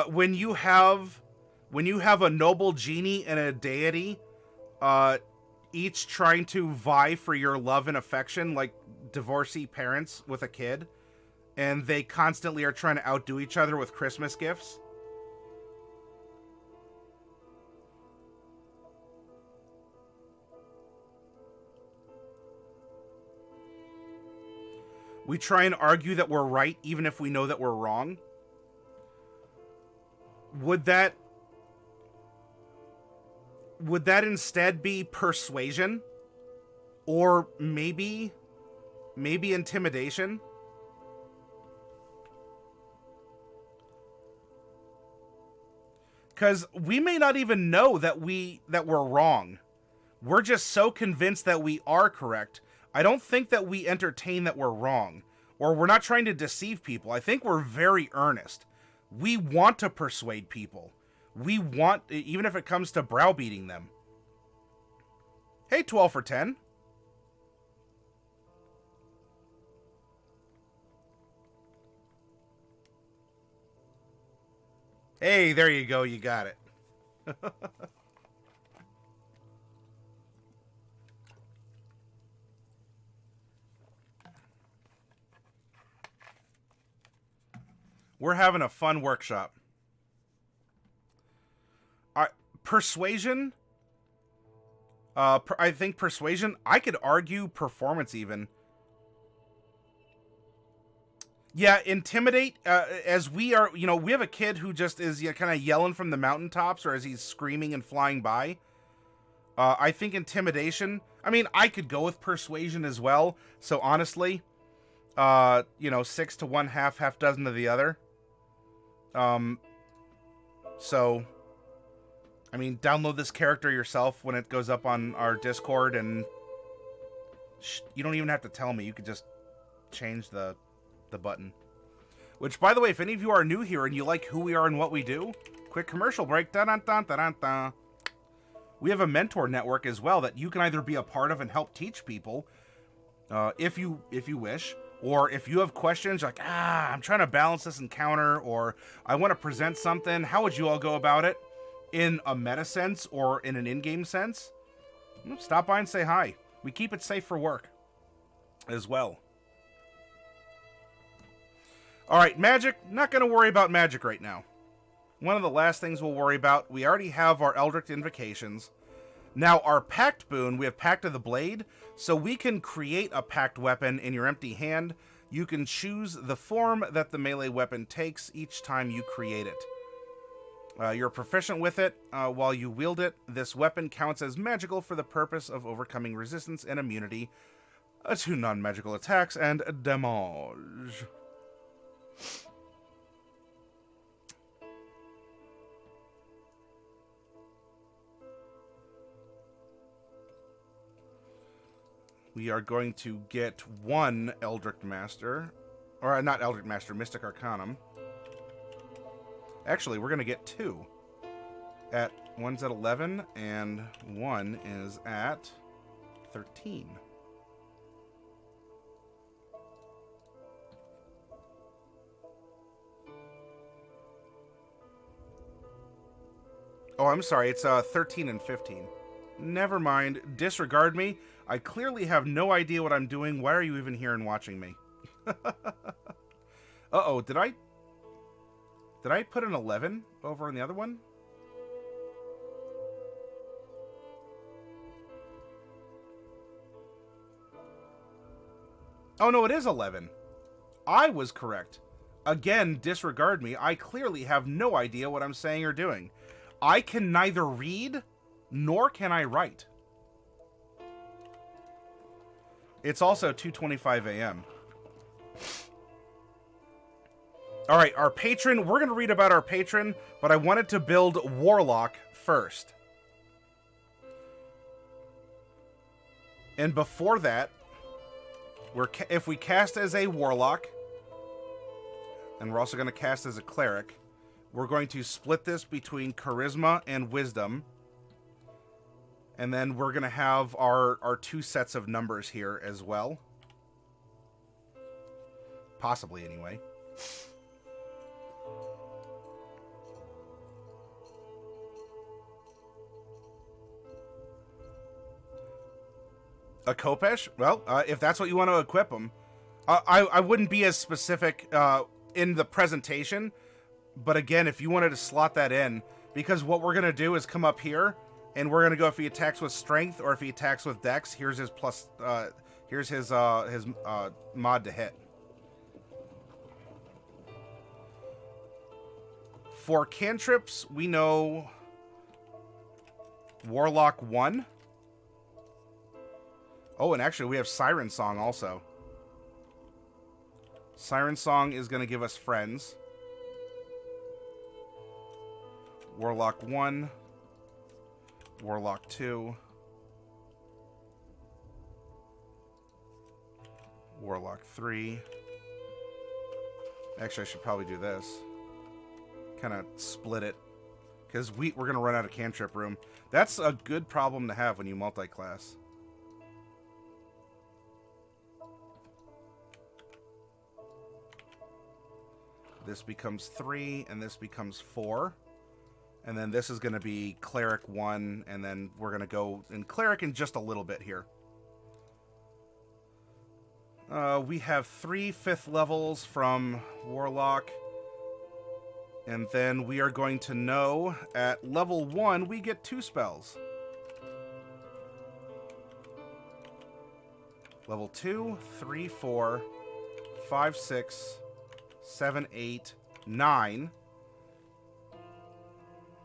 When you have a noble genie and a deity, each trying to vie for your love and affection, like divorcee parents with a kid, and they constantly are trying to outdo each other with Christmas gifts. We try and argue that we're right, even if we know that we're wrong. Would that instead be persuasion? Or maybe intimidation? Because we may not even know that we're wrong. We're just so convinced that we are correct. I don't think that we entertain that we're wrong, or we're not trying to deceive people. I think we're very earnest. We want to persuade people. We want, even if it comes to browbeating them. Hey, 12 for 10. Hey, there you go. You got it. We're having a fun workshop. Persuasion. I think persuasion. I could argue performance even. Yeah, intimidate. As we are, we have a kid who just is kind of yelling from the mountaintops, or as he's screaming and flying by. I think intimidation. I mean, I could go with persuasion as well. So honestly, 6 to 1, half dozen to the other. So, I mean, download this character yourself when it goes up on our Discord, and you don't even have to tell me. You could just change the button. Which, by the way, if any of you are new here and you like who we are and what we do, quick commercial break. Dun, dun, dun, dun, dun. We have a mentor network as well that you can either be a part of and help teach people, if you wish, or if you have questions like, I'm trying to balance this encounter, or I want to present something. How would you all go about it? In a meta sense or in an in-game sense? Stop by and say hi. We keep it safe for work as well. Alright, magic. Not going to worry about magic right now. One of the last things we'll worry about, we already have our Eldritch Invocations. Now, our Pact boon, we have Pact of the Blade, so we can create a Pact weapon in your empty hand. You can choose the form that the melee weapon takes each time you create it. You're proficient with it while you wield it. This weapon counts as magical for the purpose of overcoming resistance and immunity to non-magical attacks and damage. We are going to get one Eldritch Master. Or, not Eldritch Master, Mystic Arcanum. Actually, we're going to get two. One's at 11, and one is at 13. Oh, I'm sorry. It's 13 and 15. Never mind. Disregard me. I clearly have no idea what I'm doing. Why are you even here and watching me? Uh-oh, did I put an 11 over on the other one? Oh, no, it is 11. I was correct. Again, disregard me. I clearly have no idea what I'm saying or doing. I can neither read, nor can I write. It's also 2:25 a.m. Alright, our patron. We're going to read about our patron, but I wanted to build Warlock first. And before that, if we cast as a Warlock, and we're also going to cast as a Cleric, we're going to split this between Charisma and Wisdom. And then we're going to have our two sets of numbers here as well. Possibly, anyway. A Kopesh? Well, if that's what you want to equip them. I wouldn't be as specific in the presentation. But again, if you wanted to slot that in. Because what we're going to do is come up here. And we're going to go if he attacks with strength or if he attacks with dex. Here's his plus, here's his mod to hit. For cantrips, we know Warlock 1. Oh, and actually we have Siren Song also. Siren Song is going to give us friends. Warlock 1. Warlock 2. Warlock 3. Actually, I should probably do this. Kind of split it. Because we're going to run out of cantrip room. That's a good problem to have when you multi-class. This becomes 3, and this becomes 4. And then this is going to be Cleric 1, and then we're going to go in Cleric in just a little bit here. We have 3 5th levels from Warlock. And then we are going to know at level 1 we get 2 spells. Level 2, 3, 4, 5, 6, 7, 8, 9.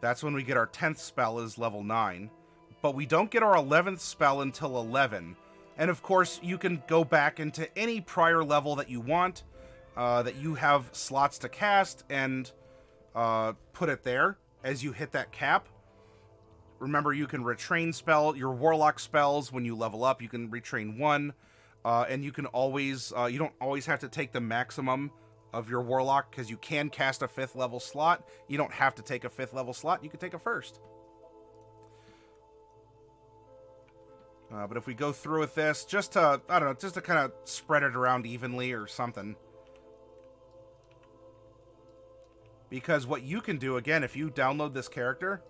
That's when we get our 10th spell is level 9. But we don't get our 11th spell until 11. And of course, you can go back into any prior level that you want, that you have slots to cast, and put it there as you hit that cap. Remember, you can retrain spell your Warlock spells when you level up. You can retrain 1, and you can always, you don't always have to take the maximum of your Warlock, because you can cast a 5th level slot. You don't have to take a 5th level slot. You can take a 1st. But if we go through with this, just to, I don't know, just to kind of spread it around evenly or something. Because what you can do, again, if you download this character,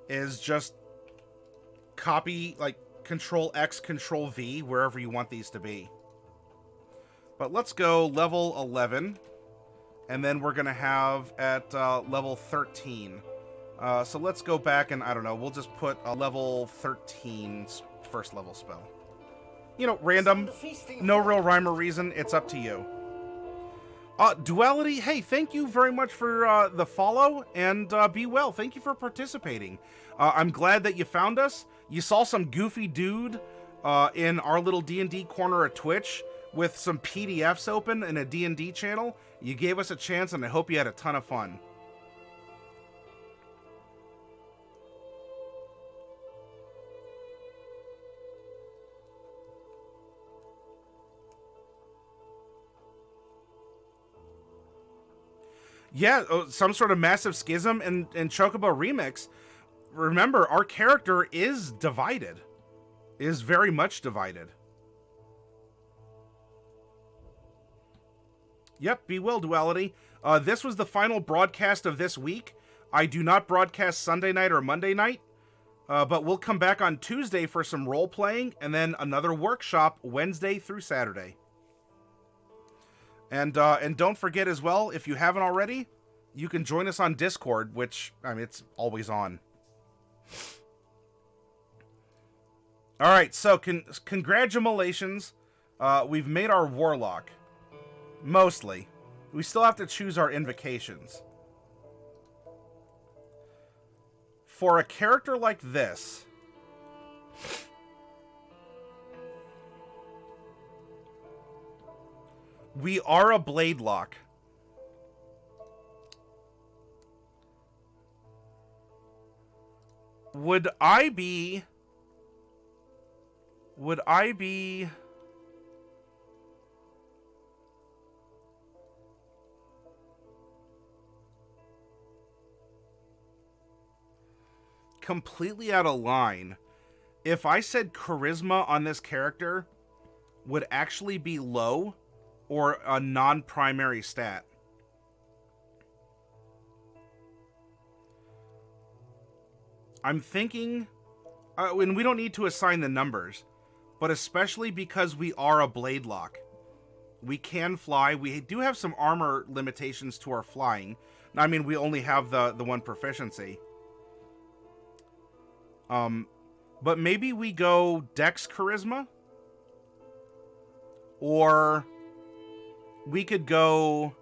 is just copy, like, Control X, Control V, wherever you want these to be. But let's go level 11, and then we're going to have at level 13. So let's go back and, I don't know, we'll just put a level 13 first level spell. You know, random, no real rhyme or reason, it's up to you. Duality, hey, thank you very much for the follow, and be well. Thank you for participating. I'm glad that you found us. You saw some goofy dude in our little D&D corner of Twitch with some PDFs open in a D&D channel. You gave us a chance, and I hope you had a ton of fun. Yeah, some sort of massive schism in Chocobo Remix. Remember, our character is divided. Is very much divided. Yep, be well, Duality. This was the final broadcast of this week. I do not broadcast Sunday night or Monday night, but we'll come back on Tuesday for some role-playing, and then another workshop Wednesday through Saturday. And don't forget as well, if you haven't already, you can join us on Discord, which, I mean, it's always on. All right, so congratulations. We've made our Warlock. Mostly. We still have to choose our invocations. For a character like this, we are a Bladelock. Would I be completely out of line if I said charisma on this character would actually be low or a non-primary stat? I'm thinking, and we don't need to assign the numbers, but especially because we are a Bladelock. We can fly. We do have some armor limitations to our flying. I mean, we only have the one proficiency. But maybe we go Dex Charisma? Or we could go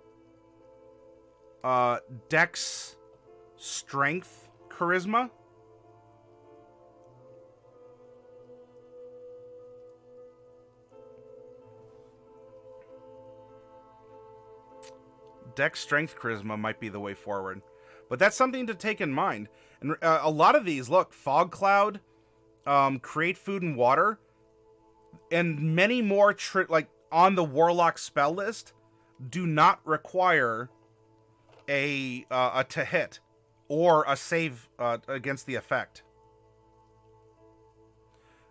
Dex Strength Charisma? Dex Strength Charisma might be the way forward. But that's something to take in mind. And a lot of these, look, Fog Cloud, Create Food and Water, and many more, like, on the Warlock spell list, do not require a to hit or a save against the effect.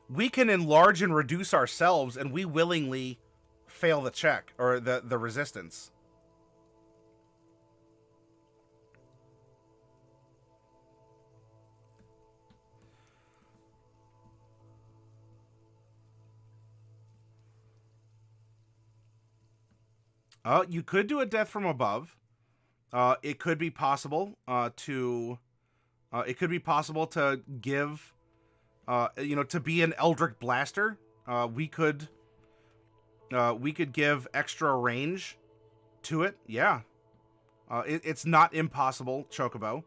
We can enlarge and reduce ourselves, and we willingly fail the check, or the resistance. You could do a death from above. It could be possible to give, to be an Eldritch Blaster. We could We could give extra range to it. Yeah. It's not impossible, Chocobo.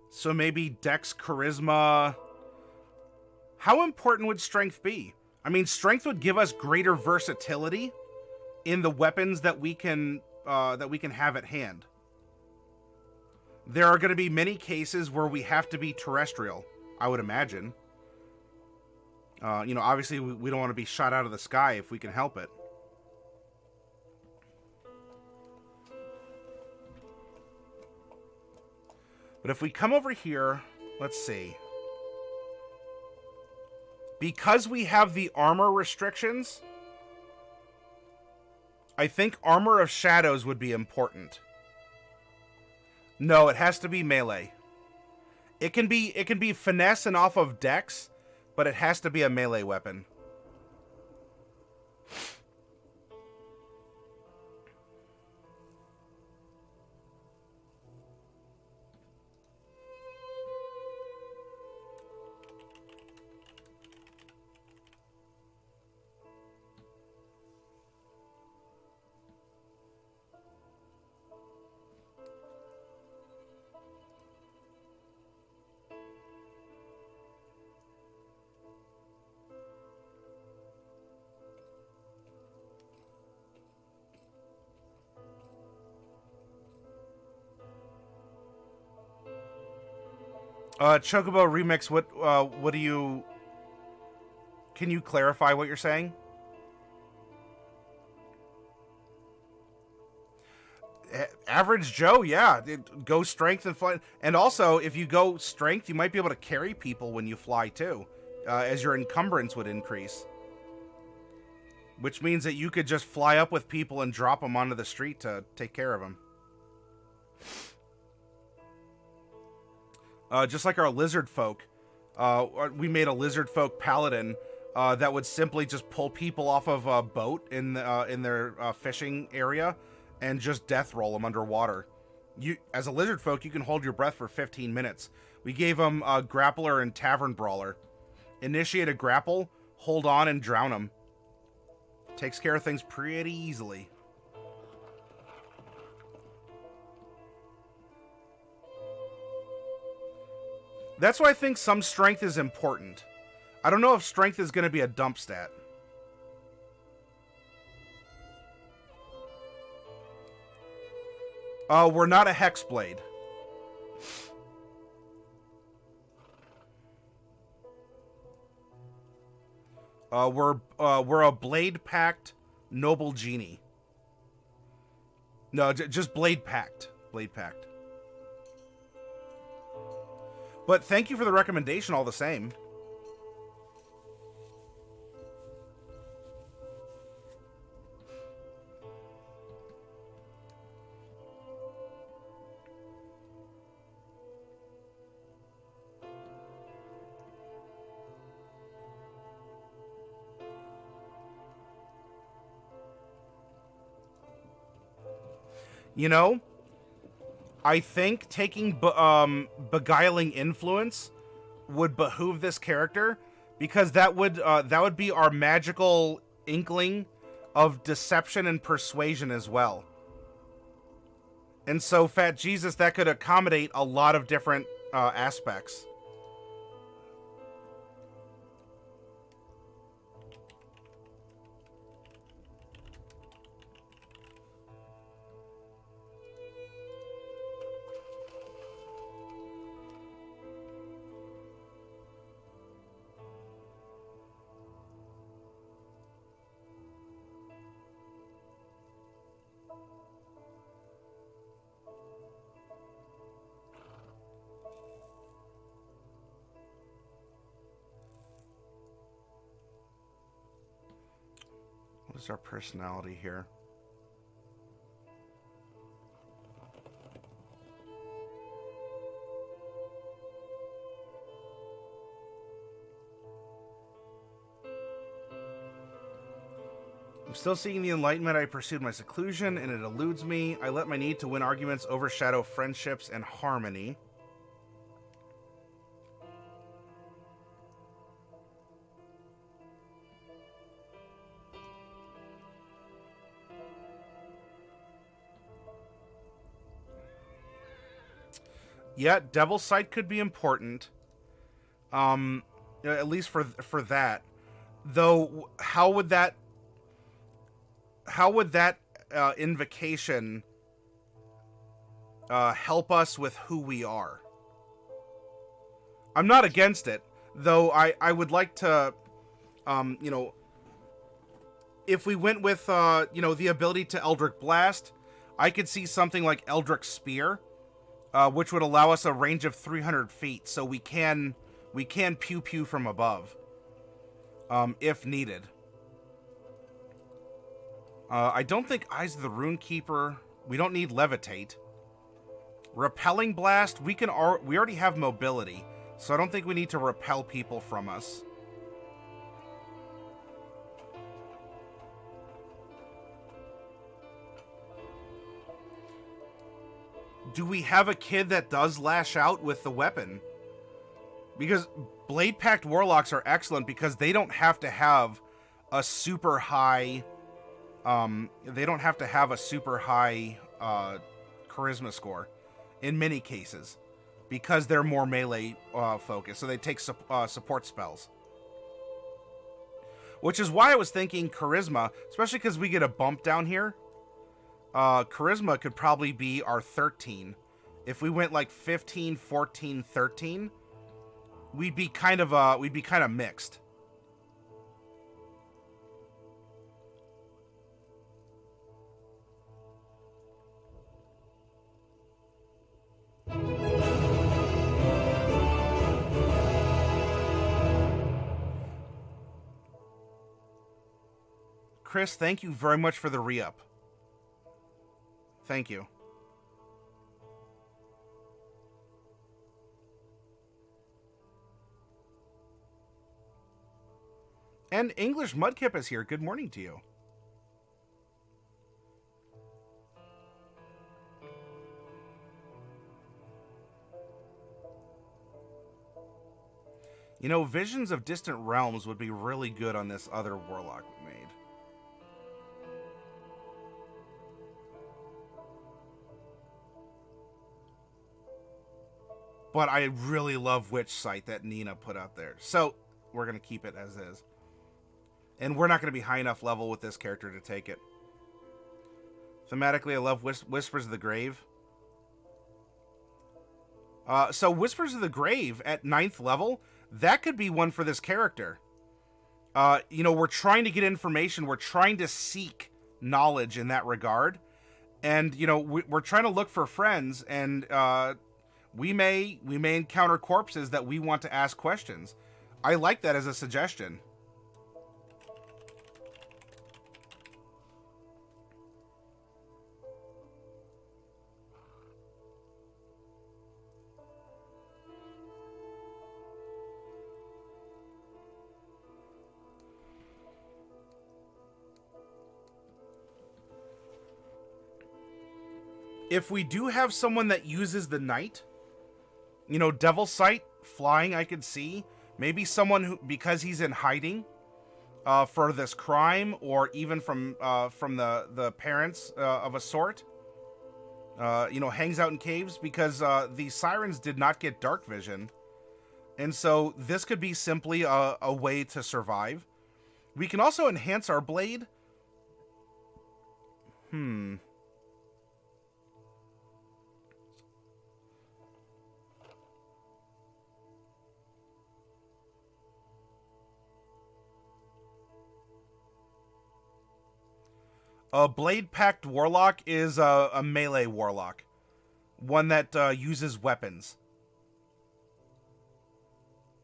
So maybe Dex, Charisma. How important would Strength be? I mean, Strength would give us greater versatility in the weapons that we can have at hand. There are going to be many cases where we have to be terrestrial, I would imagine. Obviously we don't want to be shot out of the sky if we can help it. But if we come over here, let's see. Because we have the armor restrictions, I think Armor of Shadows would be important. No, it has to be melee. It can be finesse and off of dex, but it has to be a melee weapon. Chocobo Remix, what do you... Can you clarify what you're saying? Average Joe, yeah. Go strength and fly. And also, if you go strength, you might be able to carry people when you fly, too. As your encumbrance would increase. Which means that you could just fly up with people and drop them onto the street to take care of them. Just like our lizard folk, we made a lizard folk paladin that would simply just pull people off of a boat in their fishing area and just death roll them underwater. As a lizard folk, you can hold your breath for 15 minutes. We gave them a grappler and tavern brawler. Initiate a grapple, hold on, and drown them. Takes care of things pretty easily. That's why I think some strength is important. I don't know if strength is going to be a dump stat. We're not a Hexblade. We're a Blade Pact Noble Genie. No, just Blade Pact. Blade Pact. But thank you for the recommendation all the same. You know, I think taking Beguiling Influence would behoove this character, because that would be our magical inkling of deception and persuasion as well. And so, Fat Jesus, that could accommodate a lot of different aspects. What is our personality here? Still seeking the enlightenment, I pursued my seclusion, and it eludes me. I let my need to win arguments overshadow friendships and harmony. Yeah, Devil's Sight could be important. At least for that. Though, how would that invocation help us with who we are? I'm not against it, though. I would like to, if we went with the ability to Eldritch Blast, I could see something like Eldritch Spear, which would allow us a range of 300 feet, so we can pew pew from above, if needed. I don't think Eyes of the Runekeeper. We don't need Levitate. Repelling Blast. We already have mobility, so I don't think we need to repel people from us. Do we have a kid that does lash out with the weapon? Because Blade Pact Warlocks are excellent because they don't have to have a super high charisma score in many cases, because they're more melee focused, so they take support spells. Which is why I was thinking charisma, especially because we get a bump down here. Charisma could probably be our 13. If we went like 15, 14, 13, we'd be kind of mixed. Chris, thank you very much for the re-up. Thank you. And English Mudkip is here. Good morning to you. You know, Visions of Distant Realms would be really good on this other Warlock we made. But I really love Witch Sight that Nina put out there. So, we're going to keep it as is. And we're not going to be high enough level with this character to take it. Thematically, I love Whispers of the Grave. So, Whispers of the Grave at 9th level, that could be one for this character. We're trying to get information. We're trying to seek knowledge in that regard. And, we're trying to look for friends, and we may encounter corpses that we want to ask questions. I like that as a suggestion. If we do have someone that uses the night, Devil's Sight, flying, I could see. Maybe someone who, because he's in hiding for this crime, or even from the parents of a sort, hangs out in caves, because the Sirens did not get dark vision. And so this could be simply a way to survive. We can also enhance our blade. A Blade Pact Warlock is a melee Warlock. One that uses weapons.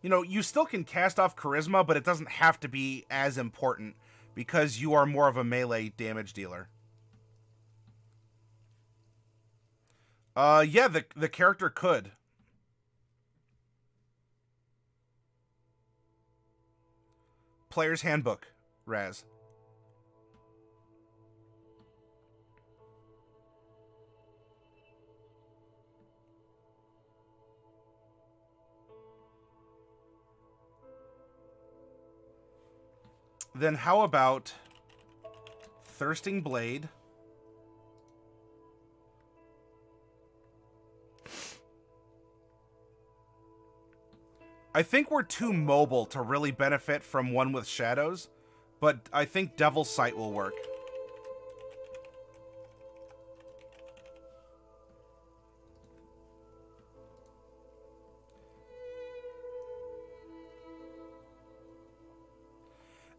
You still can cast off Charisma, but it doesn't have to be as important, because you are more of a melee damage dealer. Yeah, the character could. Player's Handbook, Raz. Then how about Thirsting Blade? I think we're too mobile to really benefit from one with shadows, but I think Devil's Sight will work.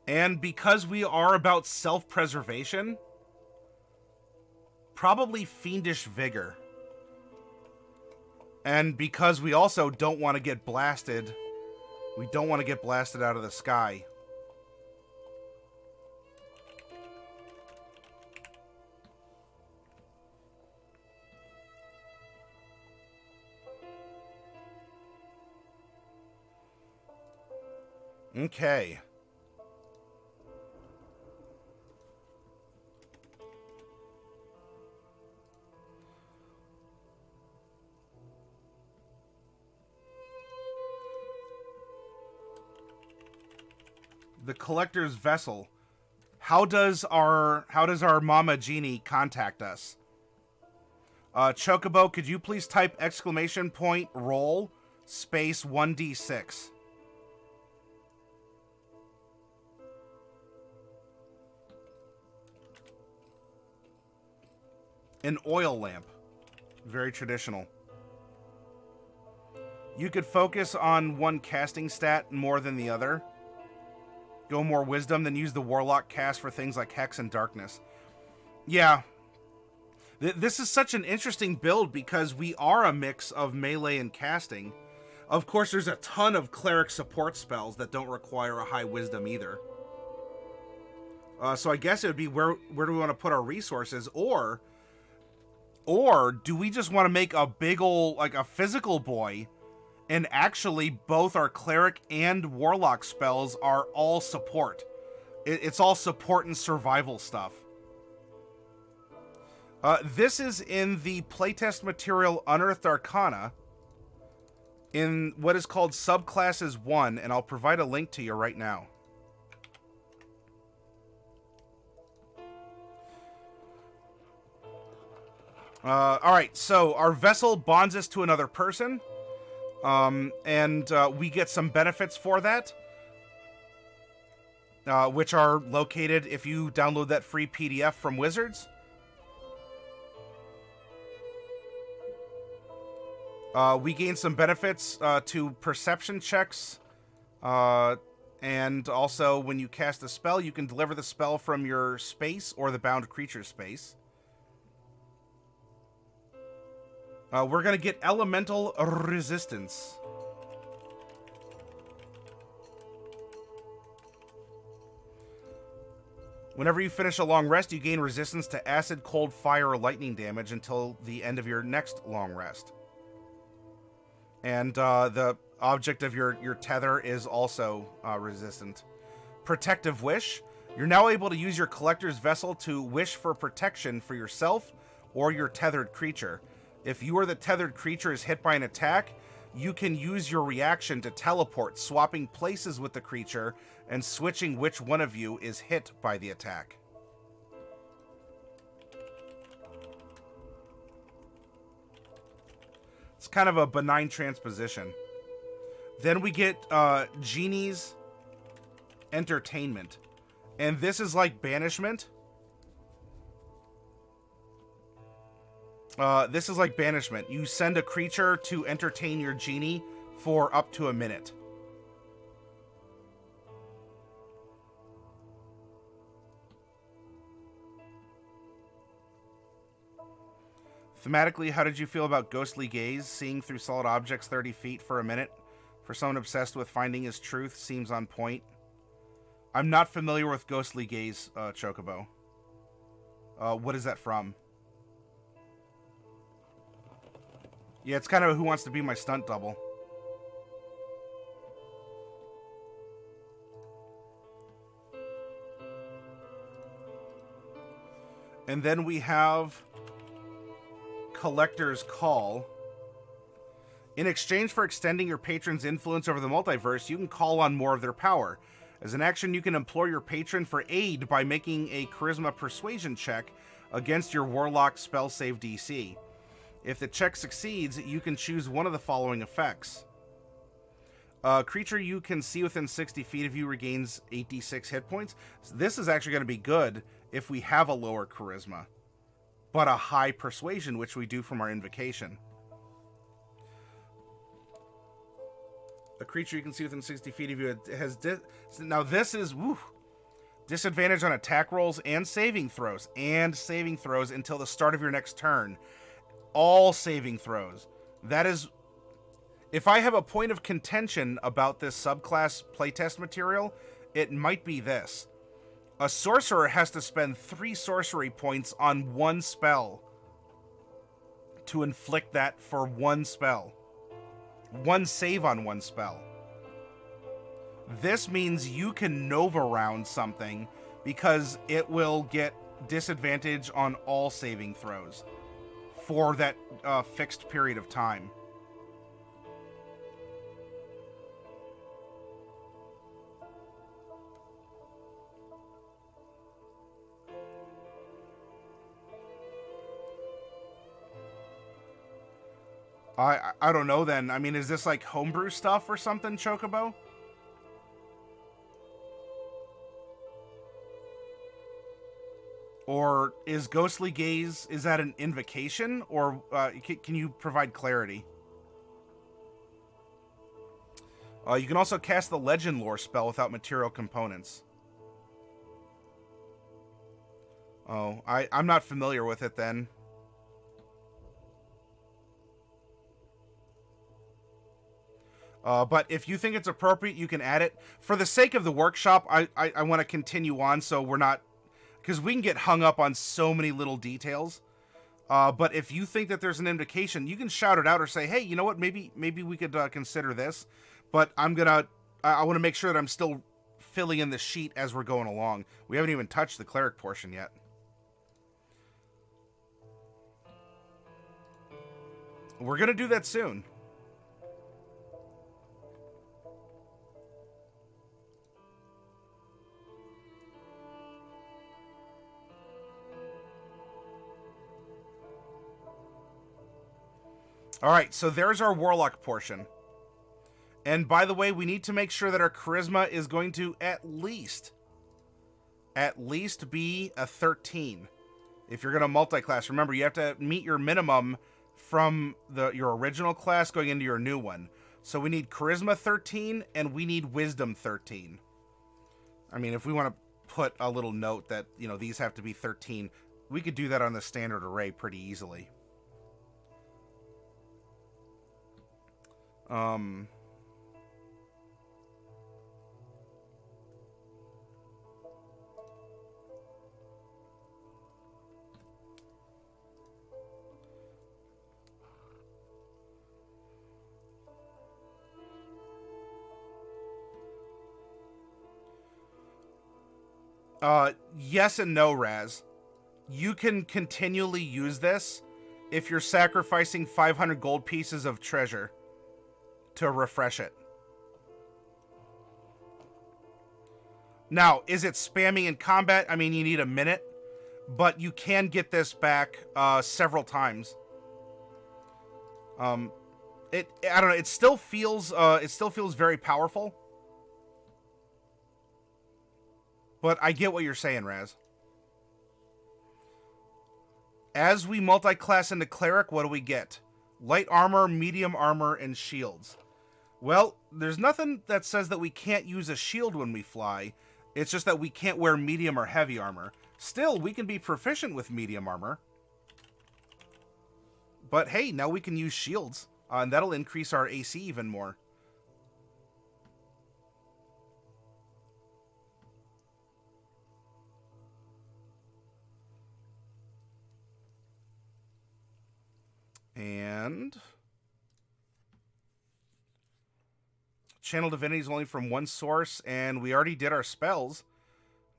And because we are about self-preservation, probably Fiendish Vigor. And because we also don't want to get blasted, we don't want to get blasted out of the sky. Okay. The Collector's Vessel. How does our Mama Genie contact us? Chocobo, could you please type !roll space 1d6? An oil lamp. Very traditional. You could focus on one casting stat more than the other. Go more wisdom, then use the Warlock cast for things like Hex and Darkness. Yeah. This is such an interesting build because we are a mix of melee and casting. Of course, there's a ton of Cleric support spells that don't require a high wisdom either. So I guess it would be where do we want to put our resources? Or do we just want to make a big ol', like a physical boy, and actually both our Cleric and Warlock spells are all support. It's all support and survival stuff. This is in the playtest material Unearthed Arcana in what is called Subclasses 1, and I'll provide a link to you right now. Alright, so our vessel bonds us to another person. We get some benefits for that, which are located if you download that free PDF from Wizards. We gain some benefits to perception checks, and also when you cast a spell, you can deliver the spell from your space or the bound creature space. We're going to get elemental resistance. Whenever you finish a long rest, you gain resistance to acid, cold, fire, or lightning damage until the end of your next long rest. And the object of your tether is also resistant. Protective Wish. You're now able to use your Collector's Vessel to wish for protection for yourself or your tethered creature. If you or the tethered creature is hit by an attack, you can use your reaction to teleport, swapping places with the creature and switching which one of you is hit by the attack. It's kind of a benign transposition. Then we get Genie's Entertainment. And this is like Banishment. This is like Banishment. You send a creature to entertain your genie for up to a minute. Thematically, how did you feel about Ghostly Gaze? Seeing through solid objects 30 feet for a minute? For someone obsessed with finding his truth, seems on point. I'm not familiar with Ghostly Gaze, Chocobo. What is that from? Yeah, it's kind of Who Wants to Be My Stunt Double. And then we have Collector's Call. In exchange for extending your patron's influence over the multiverse, you can call on more of their power. As an action, you can implore your patron for aid by making a Charisma Persuasion check against your Warlock spell save DC. If the check succeeds, you can choose one of the following effects. A creature you can see within 60 feet of you regains 8d6 hit points. So this is actually going to be good if we have a lower Charisma, but a high Persuasion, which we do from our Invocation. A creature you can see within 60 feet of you has... Now this is... Woo, disadvantage on attack rolls and saving throws. Until the start of your next turn. All saving throws. That is... If I have a point of contention about this subclass playtest material, it might be this. A sorcerer has to spend 3 sorcery points on one spell to inflict that for one spell. One save on one spell. This means you can Nova round something because it will get disadvantage on all saving throws for that fixed period of time. I don't know then. I mean, is this like homebrew stuff or something, Chocobo? Or is Ghostly Gaze, is that an invocation? Or can you provide clarity? You can also cast the Legend Lore spell without material components. Oh, I'm not familiar with it then. But if you think it's appropriate, you can add it. For the sake of the workshop, I want to continue on so we're not... Because we can get hung up on so many little details. But if you think that there's an indication, you can shout it out or say, hey, you know what, maybe we could consider this. But I want to make sure that I'm still filling in the sheet as we're going along. We haven't even touched the Cleric portion yet. We're going to do that soon. Alright, so there's our Warlock portion. And by the way, we need to make sure that our Charisma is going to at least be a 13. If you're going to multi-class, remember, you have to meet your minimum from your original class going into your new one. So we need Charisma 13, and we need Wisdom 13. I mean, if we want to put a little note that, you know, these have to be 13, we could do that on the standard array pretty easily. Yes and no, Raz. You can continually use this if you're sacrificing 500 gold pieces of treasure to refresh it. Now, is it spamming in combat? I mean, you need a minute, but you can get this back several times. I don't know. It still feels very powerful. But I get what you're saying, Raz. As we multi-class into Cleric, what do we get? Light armor, medium armor, and shields. Well, there's nothing that says that we can't use a shield when we fly. It's just that we can't wear medium or heavy armor. Still, we can be proficient with medium armor. But hey, now we can use shields. And that'll increase our AC even more. And Channel Divinity is only from one source, and we already did our spells.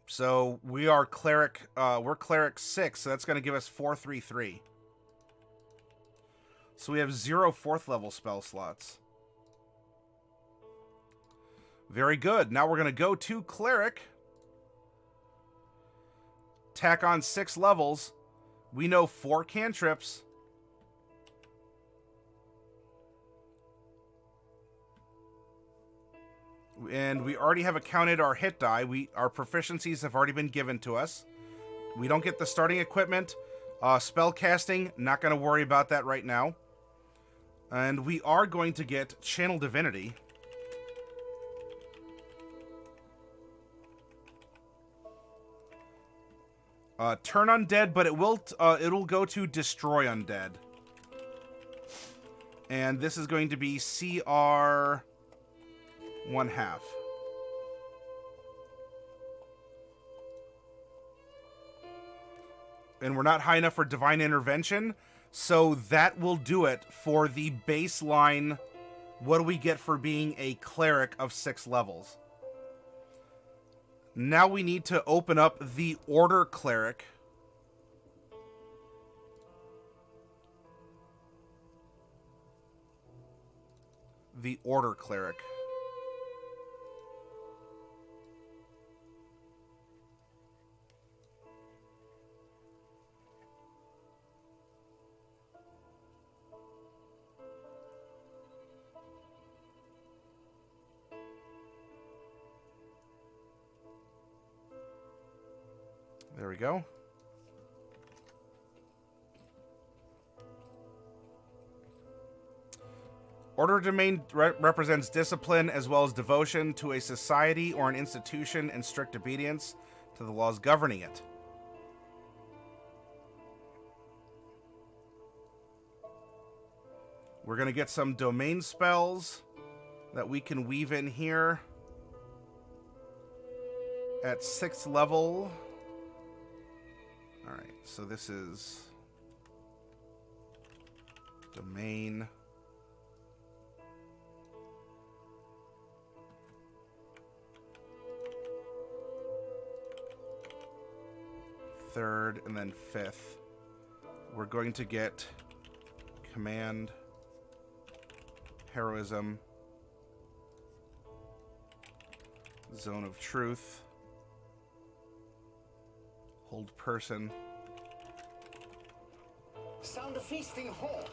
So we are Cleric, we're Cleric 6, so that's going to give us 433. So we have 0 4th level spell slots. Very good. Now we're going to go to Cleric. Tack on 6 levels. We know 4 cantrips. And we already have accounted our hit die. Our proficiencies have already been given to us. We don't get the starting equipment. Spell casting, not going to worry about that right now. And we are going to get Channel Divinity. Turn Undead, but it'll go to Destroy Undead. And this is going to be CR 1/2. And we're not high enough for Divine Intervention, so that will do it for the baseline. What do we get for being a Cleric of 6 levels? Now we need to open up the Order Cleric. The Order Cleric. There we go. Order domain represents discipline as well as devotion to a society or an institution and strict obedience to the laws governing it. We're going to get some domain spells that we can weave in here at 6th level. All right, so this is domain. Third and then 5th. We're going to get command, heroism, zone of truth, hold person. Sound a feasting horn.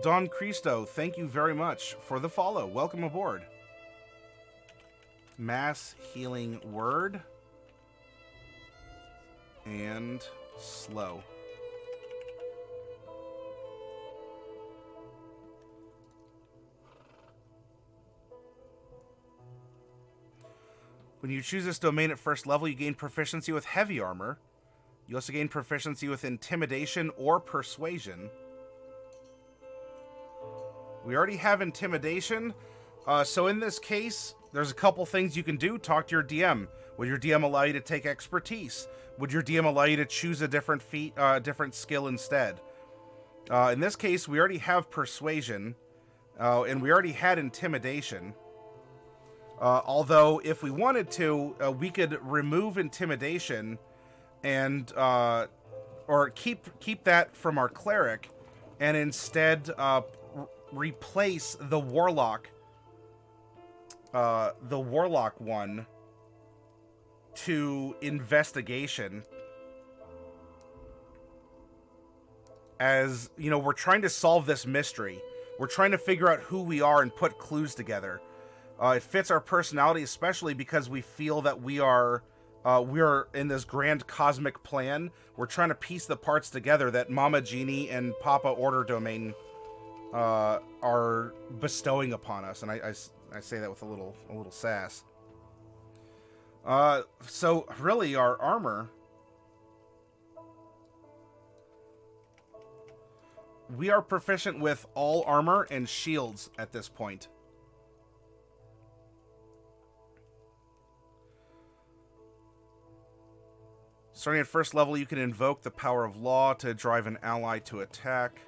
Don Cristo, thank you very much for the follow. Welcome aboard. Mass healing word and slow. When you choose this domain at 1st level, you gain proficiency with heavy armor. You also gain proficiency with intimidation or persuasion. We already have intimidation, so in this case, there's a couple things you can do. Talk to your DM. Would your DM allow you to take expertise? Would your DM allow you to choose a different different skill instead? In this case, we already have persuasion, and we already had intimidation. Although, if we wanted to, we could remove intimidation and or keep that from our cleric, and instead replace the warlock one to investigation. As you know, we're trying to solve this mystery. We're trying to figure out who we are and put clues together. It fits our personality, especially because we feel that we're in this grand cosmic plan. We're trying to piece the parts together that Mama Genie and Papa Order Domain are bestowing upon us, and I say that with a little sass. So really, our armor, we are proficient with all armor and shields at this point. Starting at 1st level, you can invoke the power of law to drive an ally to attack.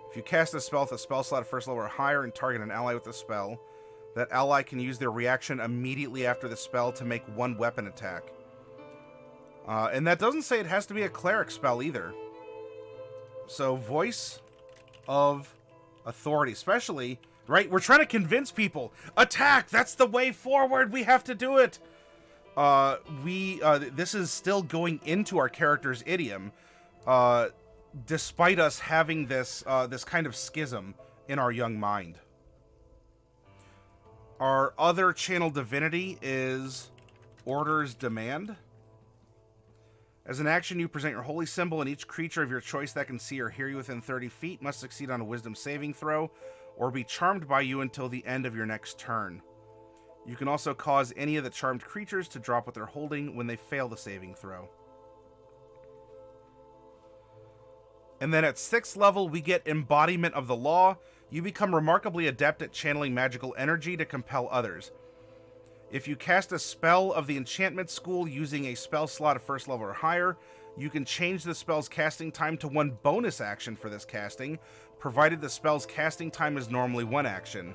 If you cast a spell with a spell slot at 1st level or higher and target an ally with the spell, that ally can use their reaction immediately after the spell to make one weapon attack. And that doesn't say it has to be a cleric spell either. So, Voice of authority, especially, right? We're trying to convince people, attack, that's the way forward, we have to do it. This is still going into our character's idiom, despite us having this kind of schism in our young mind. Our other channel divinity is Order's Demand. As an action, you present your holy symbol, and each creature of your choice that can see or hear you within 30 feet must succeed on a wisdom saving throw or be charmed by you until the end of your next turn. You can also cause any of the charmed creatures to drop what they're holding when they fail the saving throw. And then at 6th level, we get Embodiment of the Law. You become remarkably adept at channeling magical energy to compel others. If you cast a spell of the enchantment school using a spell slot of 1st level or higher, you can change the spell's casting time to 1 bonus action for this casting, provided the spell's casting time is normally 1 action.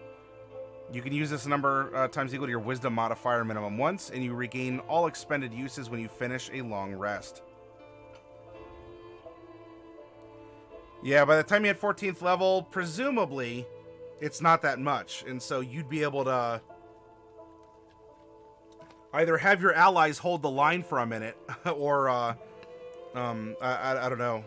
You can use this number times equal to your wisdom modifier minimum once, and you regain all expended uses when you finish a long rest. Yeah, by the time you hit 14th level, presumably, it's not that much, and so you'd be able to either have your allies hold the line for a minute, or, I don't know.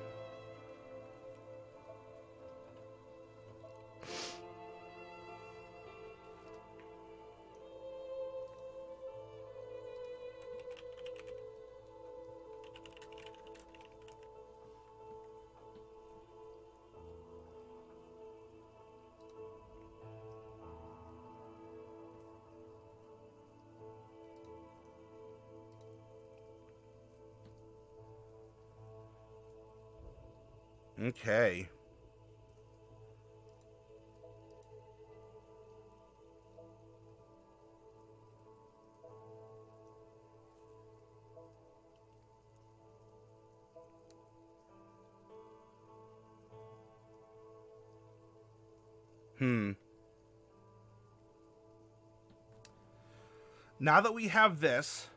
Okay. Now that we have this,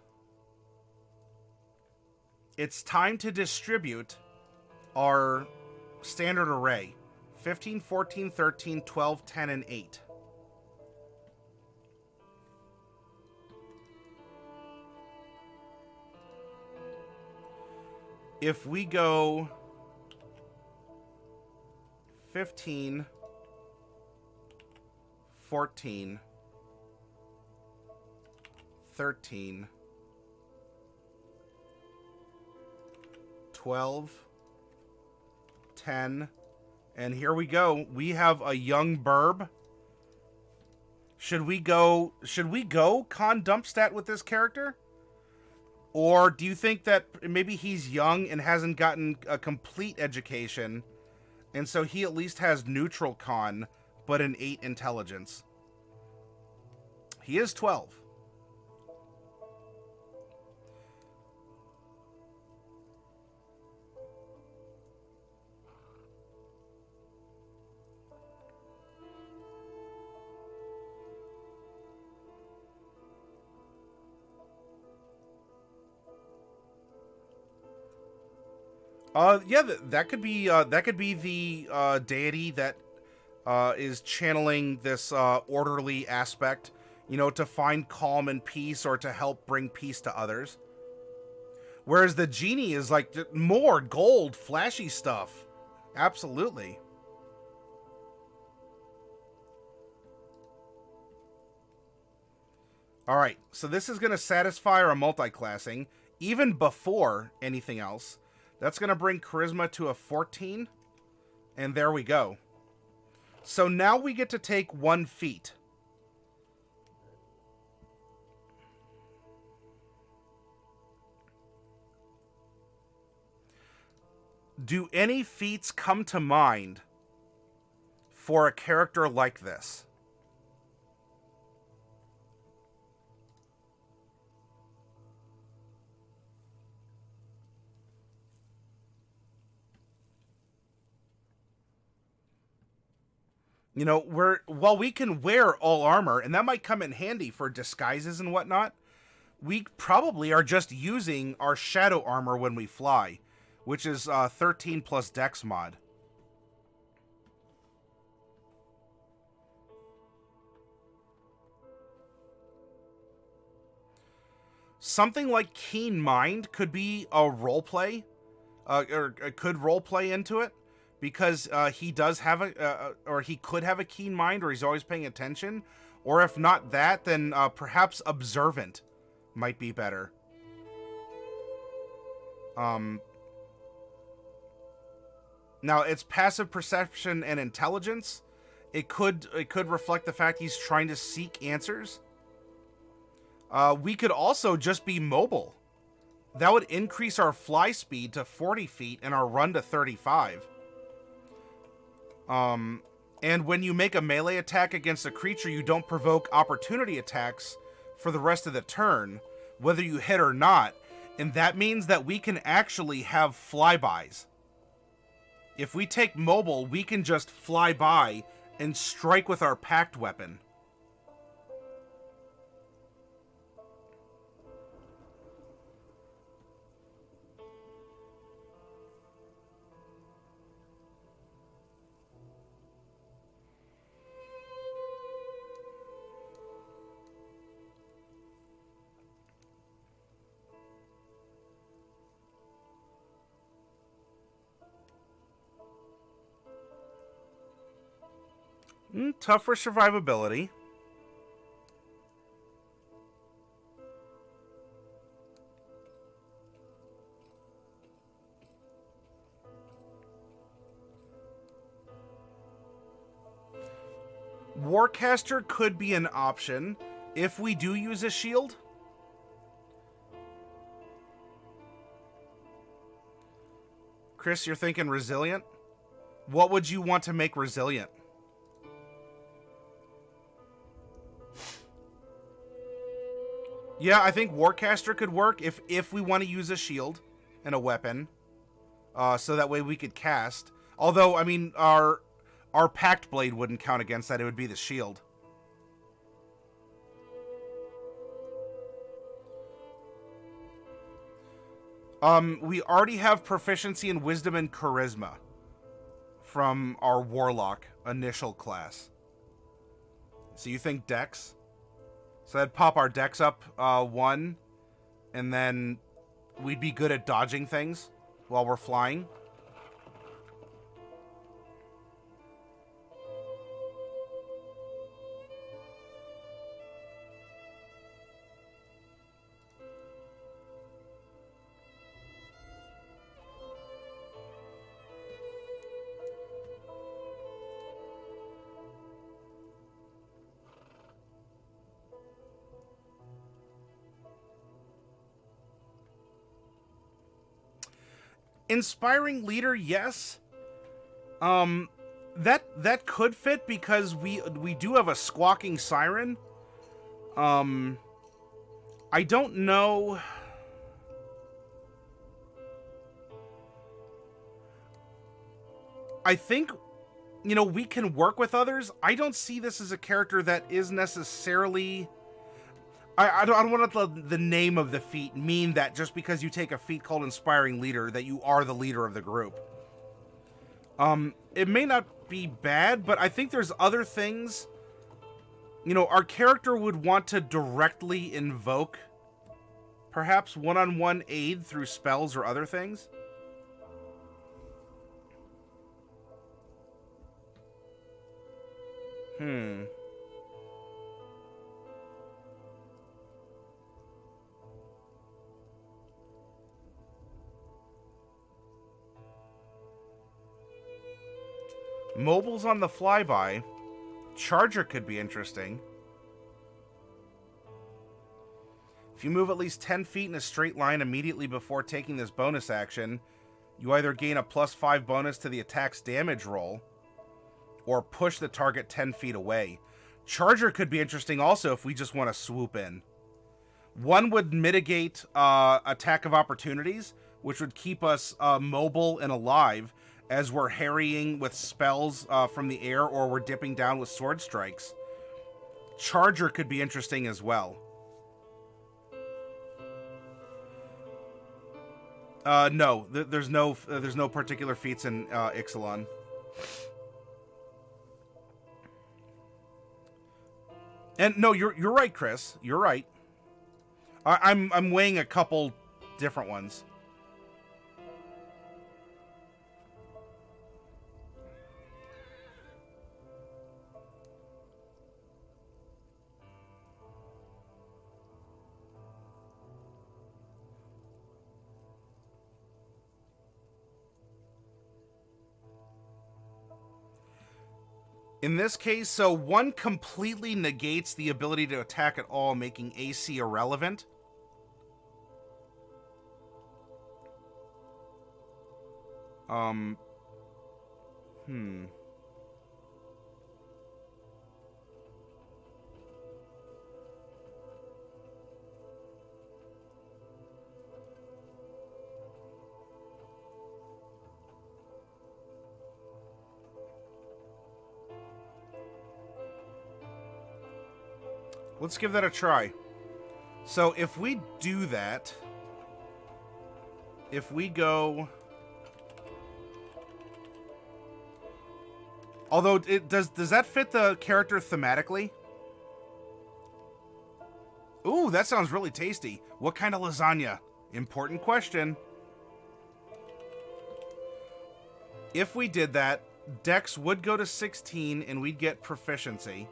it's time to distribute our standard array. 15, 14, 13, 12, 10, and 8. If we go 15, 14, 13, 12, 10, and here we go. We have a young burb. Should we go con dump stat with this character? Or do you think that maybe he's young and hasn't gotten a complete education, and so he at least has neutral con, but an 8 intelligence? He is 12. Yeah, that could be the deity that is channeling this orderly aspect, you know, to find calm and peace or to help bring peace to others. Whereas the genie is like more gold, flashy stuff. Absolutely. All right, so this is going to satisfy our multiclassing even before anything else. That's going to bring charisma to a 14. And there we go. So now we get to take 1 feat. Do any feats come to mind for a character like this? You know, while we can wear all armor, and that might come in handy for disguises and whatnot, we probably are just using our shadow armor when we fly, which is 13 plus dex mod. something like Keen Mind could be a roleplay, or could roleplay into it, because he does have or he could have a keen mind, or he's always paying attention, or if not that, then perhaps Observant might be better. Now it's passive perception and intelligence. It could reflect the fact he's trying to seek answers. We could also just be mobile. That would increase our fly speed to 40 feet and our run to 35. And when you make a melee attack against a creature, you don't provoke opportunity attacks for the rest of the turn, whether you hit or not. And that means that we can actually have flybys. If we take mobile, we can just fly by and strike with our Pact weapon. Tough for survivability. Warcaster could be an option if we do use a shield. Chris, you're thinking resilient? What would you want to make resilient? Yeah, I think Warcaster could work if we want to use a shield and a weapon, so that way we could cast. Although, I mean, our Pact Blade wouldn't count against that. It would be the shield. We already have proficiency in Wisdom and Charisma from our Warlock initial class. So you think Dex? So that'd pop our Dex up 1, and then we'd be good at dodging things while we're flying. Inspiring leader, yes. That could fit because we do have a squawking siren. I don't know. I think, we can work with others. I don't see this as a character that is necessarily... I don't want to let the name of the feat mean that just because you take a feat called Inspiring Leader, that you are the leader of the group. It may not be bad, but I think there's other things. Our character would want to directly invoke perhaps one-on-one aid through spells or other things. Mobile's on the flyby. Charger could be interesting. If you move at least 10 feet in a straight line immediately before taking this bonus action, you either gain a +5 bonus to the attack's damage roll, or push the target 10 feet away. Charger could be interesting also if we just want to swoop in. One would mitigate attack of opportunities, which would keep us mobile and alive, as we're harrying with spells from the air, or we're dipping down with sword strikes. Charger could be interesting as well. No, there's no particular feats in Ixalan. And no, you're right, Chris. You're right. I'm weighing a couple different ones. In this case, so one completely negates the ability to attack at all, making AC irrelevant. Hmm. Let's give that a try. So if we do that, if we go... Although, does that fit the character thematically? Ooh, that sounds really tasty. What kind of lasagna? Important question. If we did that, Dex would go to 16 and we'd get proficiency.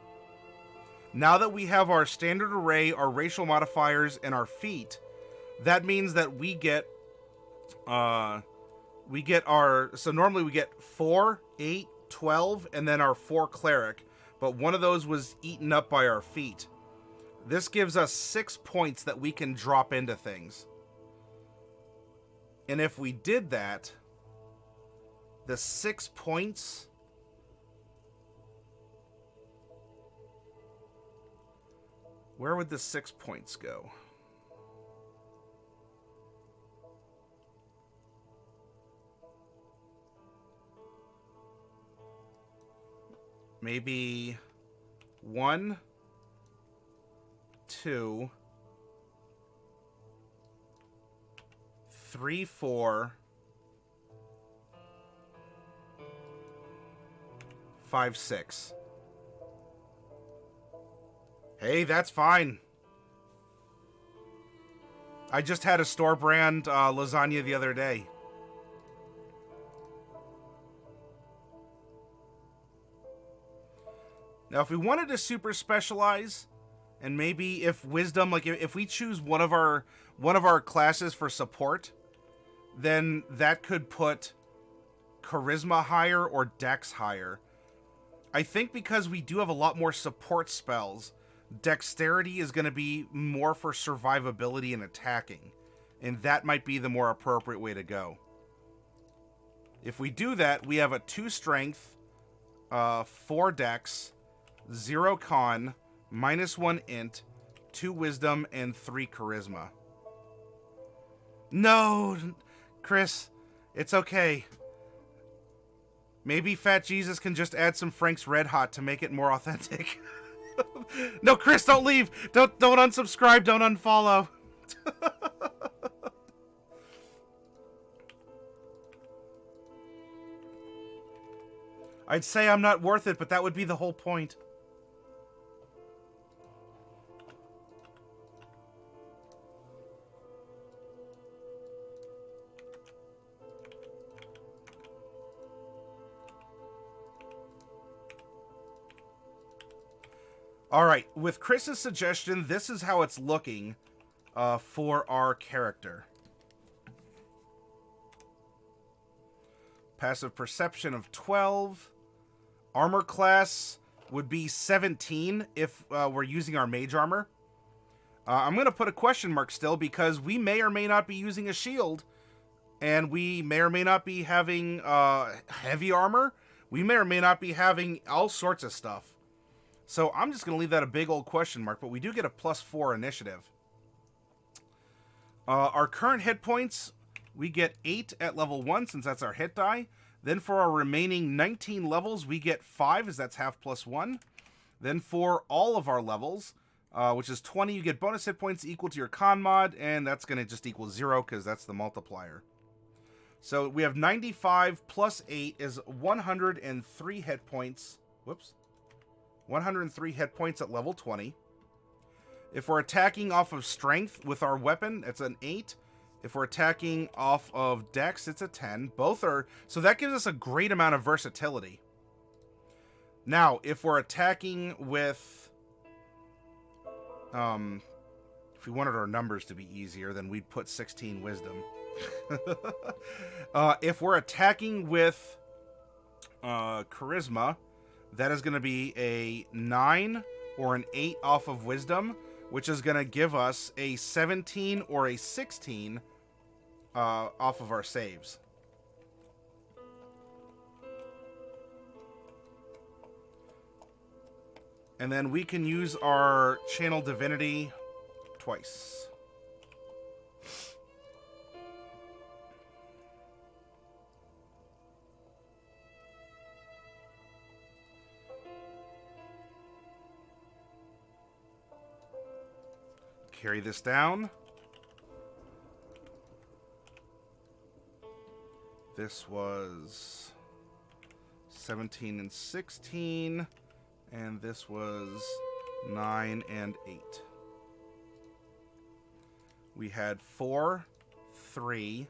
Now that we have our standard array, our racial modifiers, and our feat, that means that we get our... So normally we get 4, 8, 12, and then our 4 Cleric, but one of those was eaten up by our feat. This gives us 6 points that we can drop into things. And if we did that, the 6 points... Where would the 6 points go? Maybe 1, 2, 3, 4, 5, 6. Hey, that's fine. I just had a store brand lasagna the other day. Now, if we wanted to super specialize, and maybe if wisdom, like if we choose one of our classes for support, then that could put charisma higher or dex higher. I think because we do have a lot more support spells, dexterity is going to be more for survivability and attacking, and that might be the more appropriate way to go. If we do that, we have a 2 strength, 4 dex, 0 con, -1 int, 2 wisdom, and 3 charisma. No, Chris, it's okay. Maybe Fat Jesus can just add some Frank's Red Hot to make it more authentic. No, Chris, don't leave. Don't unsubscribe. Don't unfollow. I'd say I'm not worth it, but that would be the whole point. All right, with Chris's suggestion, this is how it's looking for our character. Passive perception of 12. Armor class would be 17 if we're using our mage armor. I'm going to put a question mark still because we may or may not be using a shield, and we may or may not be having heavy armor. We may or may not be having all sorts of stuff. So I'm just going to leave that a big old question mark, but we do get a +4 initiative. Our current hit points, we get 8 at level 1 since that's our hit die. Then for our remaining 19 levels, we get 5 as that's half +1. Then for all of our levels, which is 20, you get bonus hit points equal to your con mod, and that's going to just equal 0 because that's the multiplier. So we have 95 plus 8 is 103 hit points. Whoops. 103 hit points at level 20. If we're attacking off of strength with our weapon, it's an 8. If we're attacking off of dex, it's a 10. Both are... So that gives us a great amount of versatility. Now, if we're attacking with... if we wanted our numbers to be easier, then we'd put 16 wisdom. If we're attacking with charisma, that is going to be a 9 or an 8 off of wisdom, which is going to give us a 17 or a 16 off of our saves. And then we can use our Channel Divinity twice. Carry this down. This was 17 and 16, and this was 9 and 8. We had 4, 3,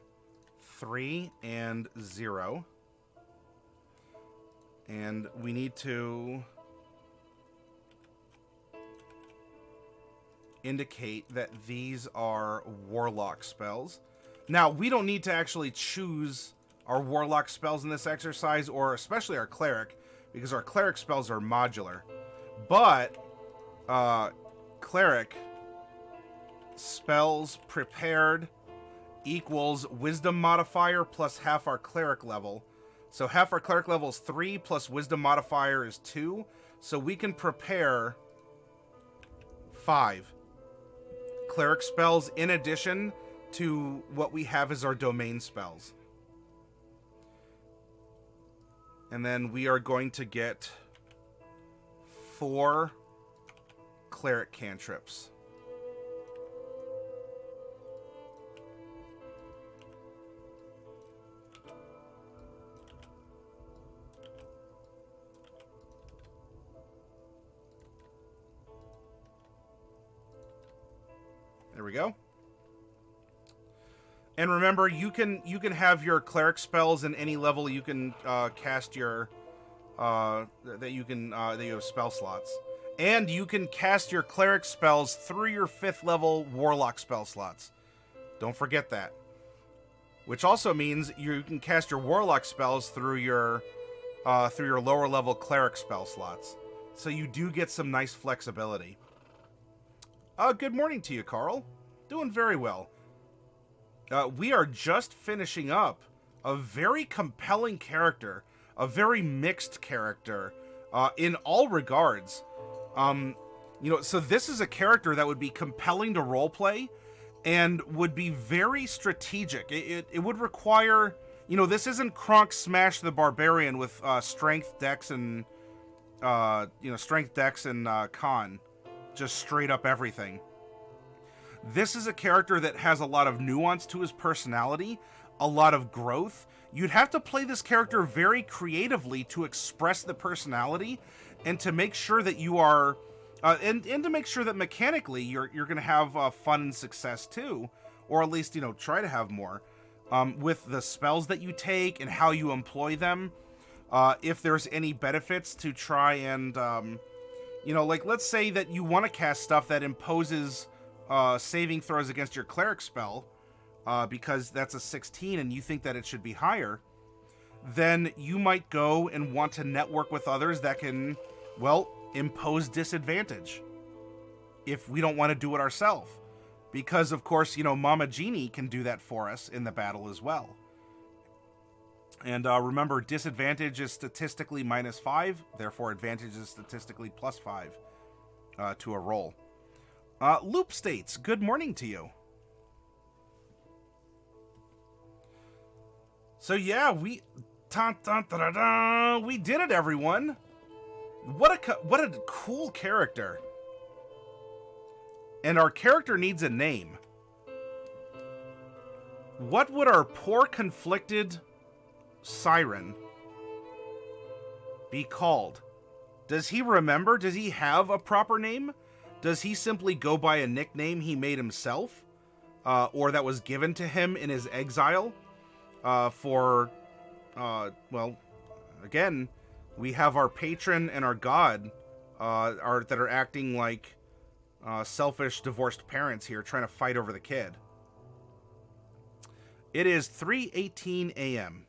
3, and 0. And we need to indicate that these are Warlock spells. Now, we don't need to actually choose our Warlock spells in this exercise, or especially our Cleric, because our Cleric spells are modular. But, Cleric spells prepared equals Wisdom modifier plus half our Cleric level. So half our Cleric level is 3 plus Wisdom modifier is 2. So we can prepare 5 Cleric spells in addition to what we have as our domain spells. And then we are going to get 4 Cleric cantrips. There we go. And remember, you can have your Cleric spells in any level you can cast your that you have spell slots, and you can cast your Cleric spells through your 5th level Warlock spell slots. Don't forget that. Which also means you can cast your Warlock spells through your lower level Cleric spell slots. So you do get some nice flexibility. Good morning to you, Carl. Doing very well. We are just finishing up a very compelling character, a very mixed character, in all regards. So this is a character that would be compelling to roleplay and would be very strategic. It would require, this isn't Kronk Smash the Barbarian with strength, dex, and strength, dex, and con, just straight up everything. This is a character that has a lot of nuance to his personality, a lot of growth. You'd have to play this character very creatively to express the personality and to make sure that you are, and to make sure that mechanically you're going to have fun and success too, or at least, try to have more, with the spells that you take and how you employ them. If there's any benefits to try and, let's say that you want to cast stuff that imposes saving throws against your Cleric spell, because that's a 16 and you think that it should be higher, then you might go and want to network with others that can, impose disadvantage if we don't want to do it ourselves. Because, of course, Mama Genie can do that for us in the battle as well. And remember, disadvantage is statistically -5, therefore advantage is statistically +5 to a roll. Loop States, good morning to you. So yeah, we did it, everyone. What a cool character. And our character needs a name. What would our poor conflicted Siren be called? Does he remember? Does he have a proper name? Does he simply go by a nickname he made himself? Or that was given to him in his exile? Well, again, we have our patron and our god that are acting like selfish divorced parents here trying to fight over the kid. It is 3:18 a.m.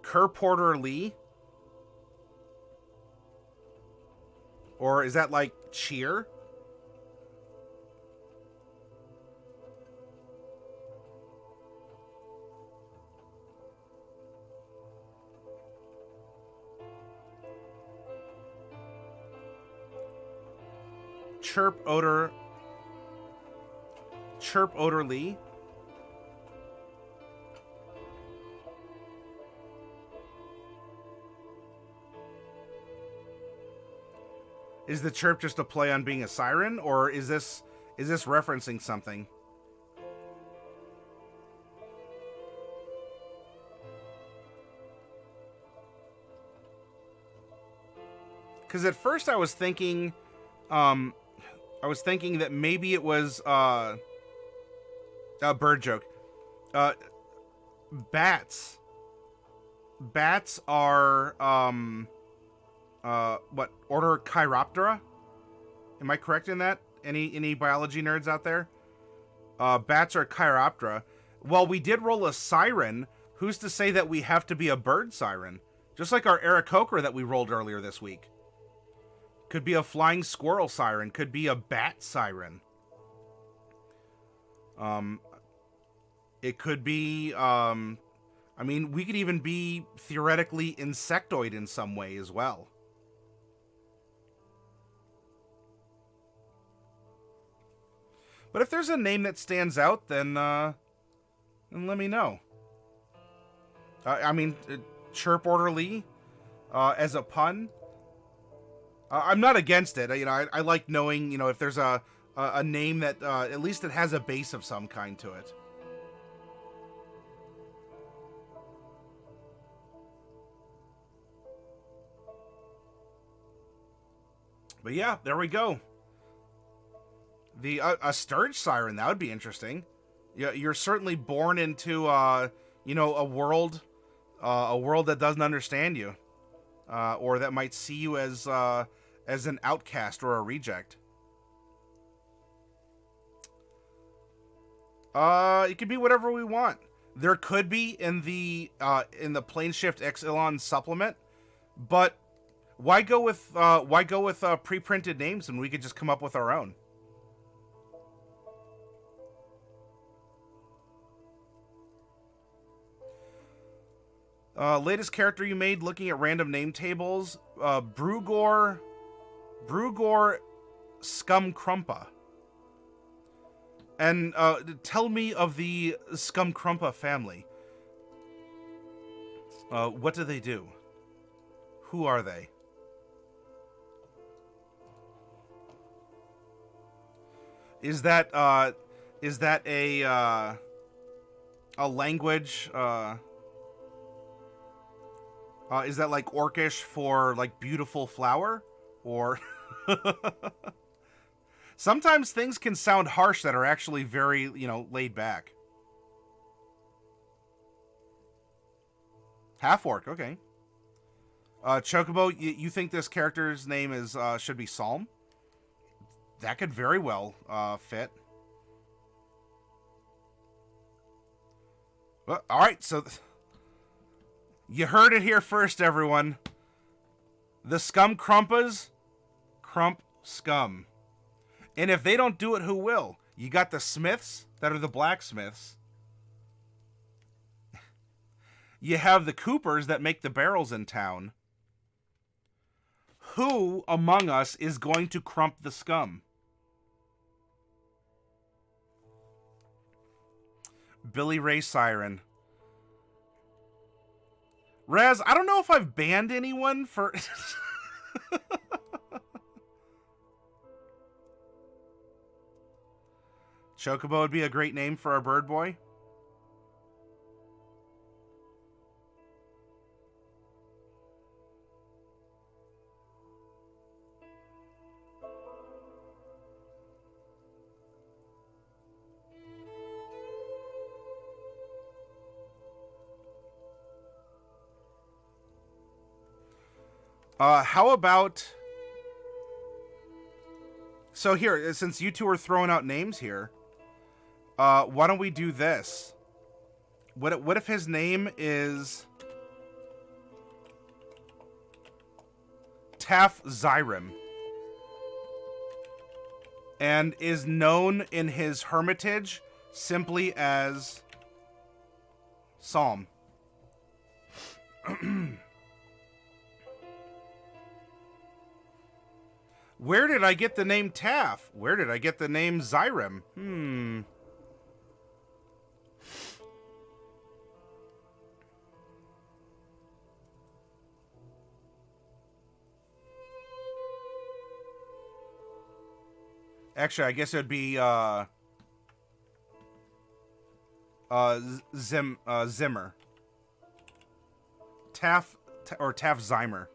Kerr Porter Lee? Or is that like cheer? Chirp Odor Lee? Is the chirp just a play on being a siren, or is this referencing something? Because at first I was thinking that maybe it was a bird joke. Bats are what, order Chiroptera? Am I correct in that? Any biology nerds out there? Bats are Chiroptera. Well, we did roll a siren. Who's to say that we have to be a bird siren? Just like our Aarakocra that we rolled earlier this week. Could be a flying squirrel siren. Could be a bat siren. It could be, I mean, we could even be theoretically insectoid in some way as well. But if there's a name that stands out, then let me know. I mean, Chirp Orderly as a pun. I'm not against it. You know, I like knowing, you know, if there's a name that at least it has a base of some kind to it. But yeah, there we go. A Sturge Siren, that would be interesting. Yeah, you're certainly born into you know, a world that doesn't understand you, or that might see you as an outcast or a reject. It could be whatever we want. There could be in the Planeshift Exilon supplement, but why go with pre-printed names when we could just come up with our own? Latest character you made, looking at random name tables, Brugor Scumcrumpa. And tell me of the Scumcrumpa family. What do they do? Who are they? Is that a language? Is that like Orcish for like beautiful flower? Or sometimes things can sound harsh that are actually very, you know, laid back. Half orc, okay. Chocobo, you think this character's name is should be Psalm? That could very well fit. Well, all right, so you heard it here first, everyone. The Scumcrumpas crump scum. And if they don't do it, who will? You got the Smiths that are the blacksmiths. You have the Coopers that make the barrels in town. Who among us is going to crump the scum? Billy Ray Siren. Raz, I don't know if I've banned anyone for... Chocobo would be a great name for our bird boy. How about... So here, since you two are throwing out names here, why don't we do this? What if his name is Taff Xiren and is known in his hermitage simply as Psalm? Where did I get the name Taff? Where did I get the name Xiren? Actually, I guess it would be Zimmer. Taff Ximer.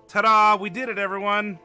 Ta-da! We did it, everyone!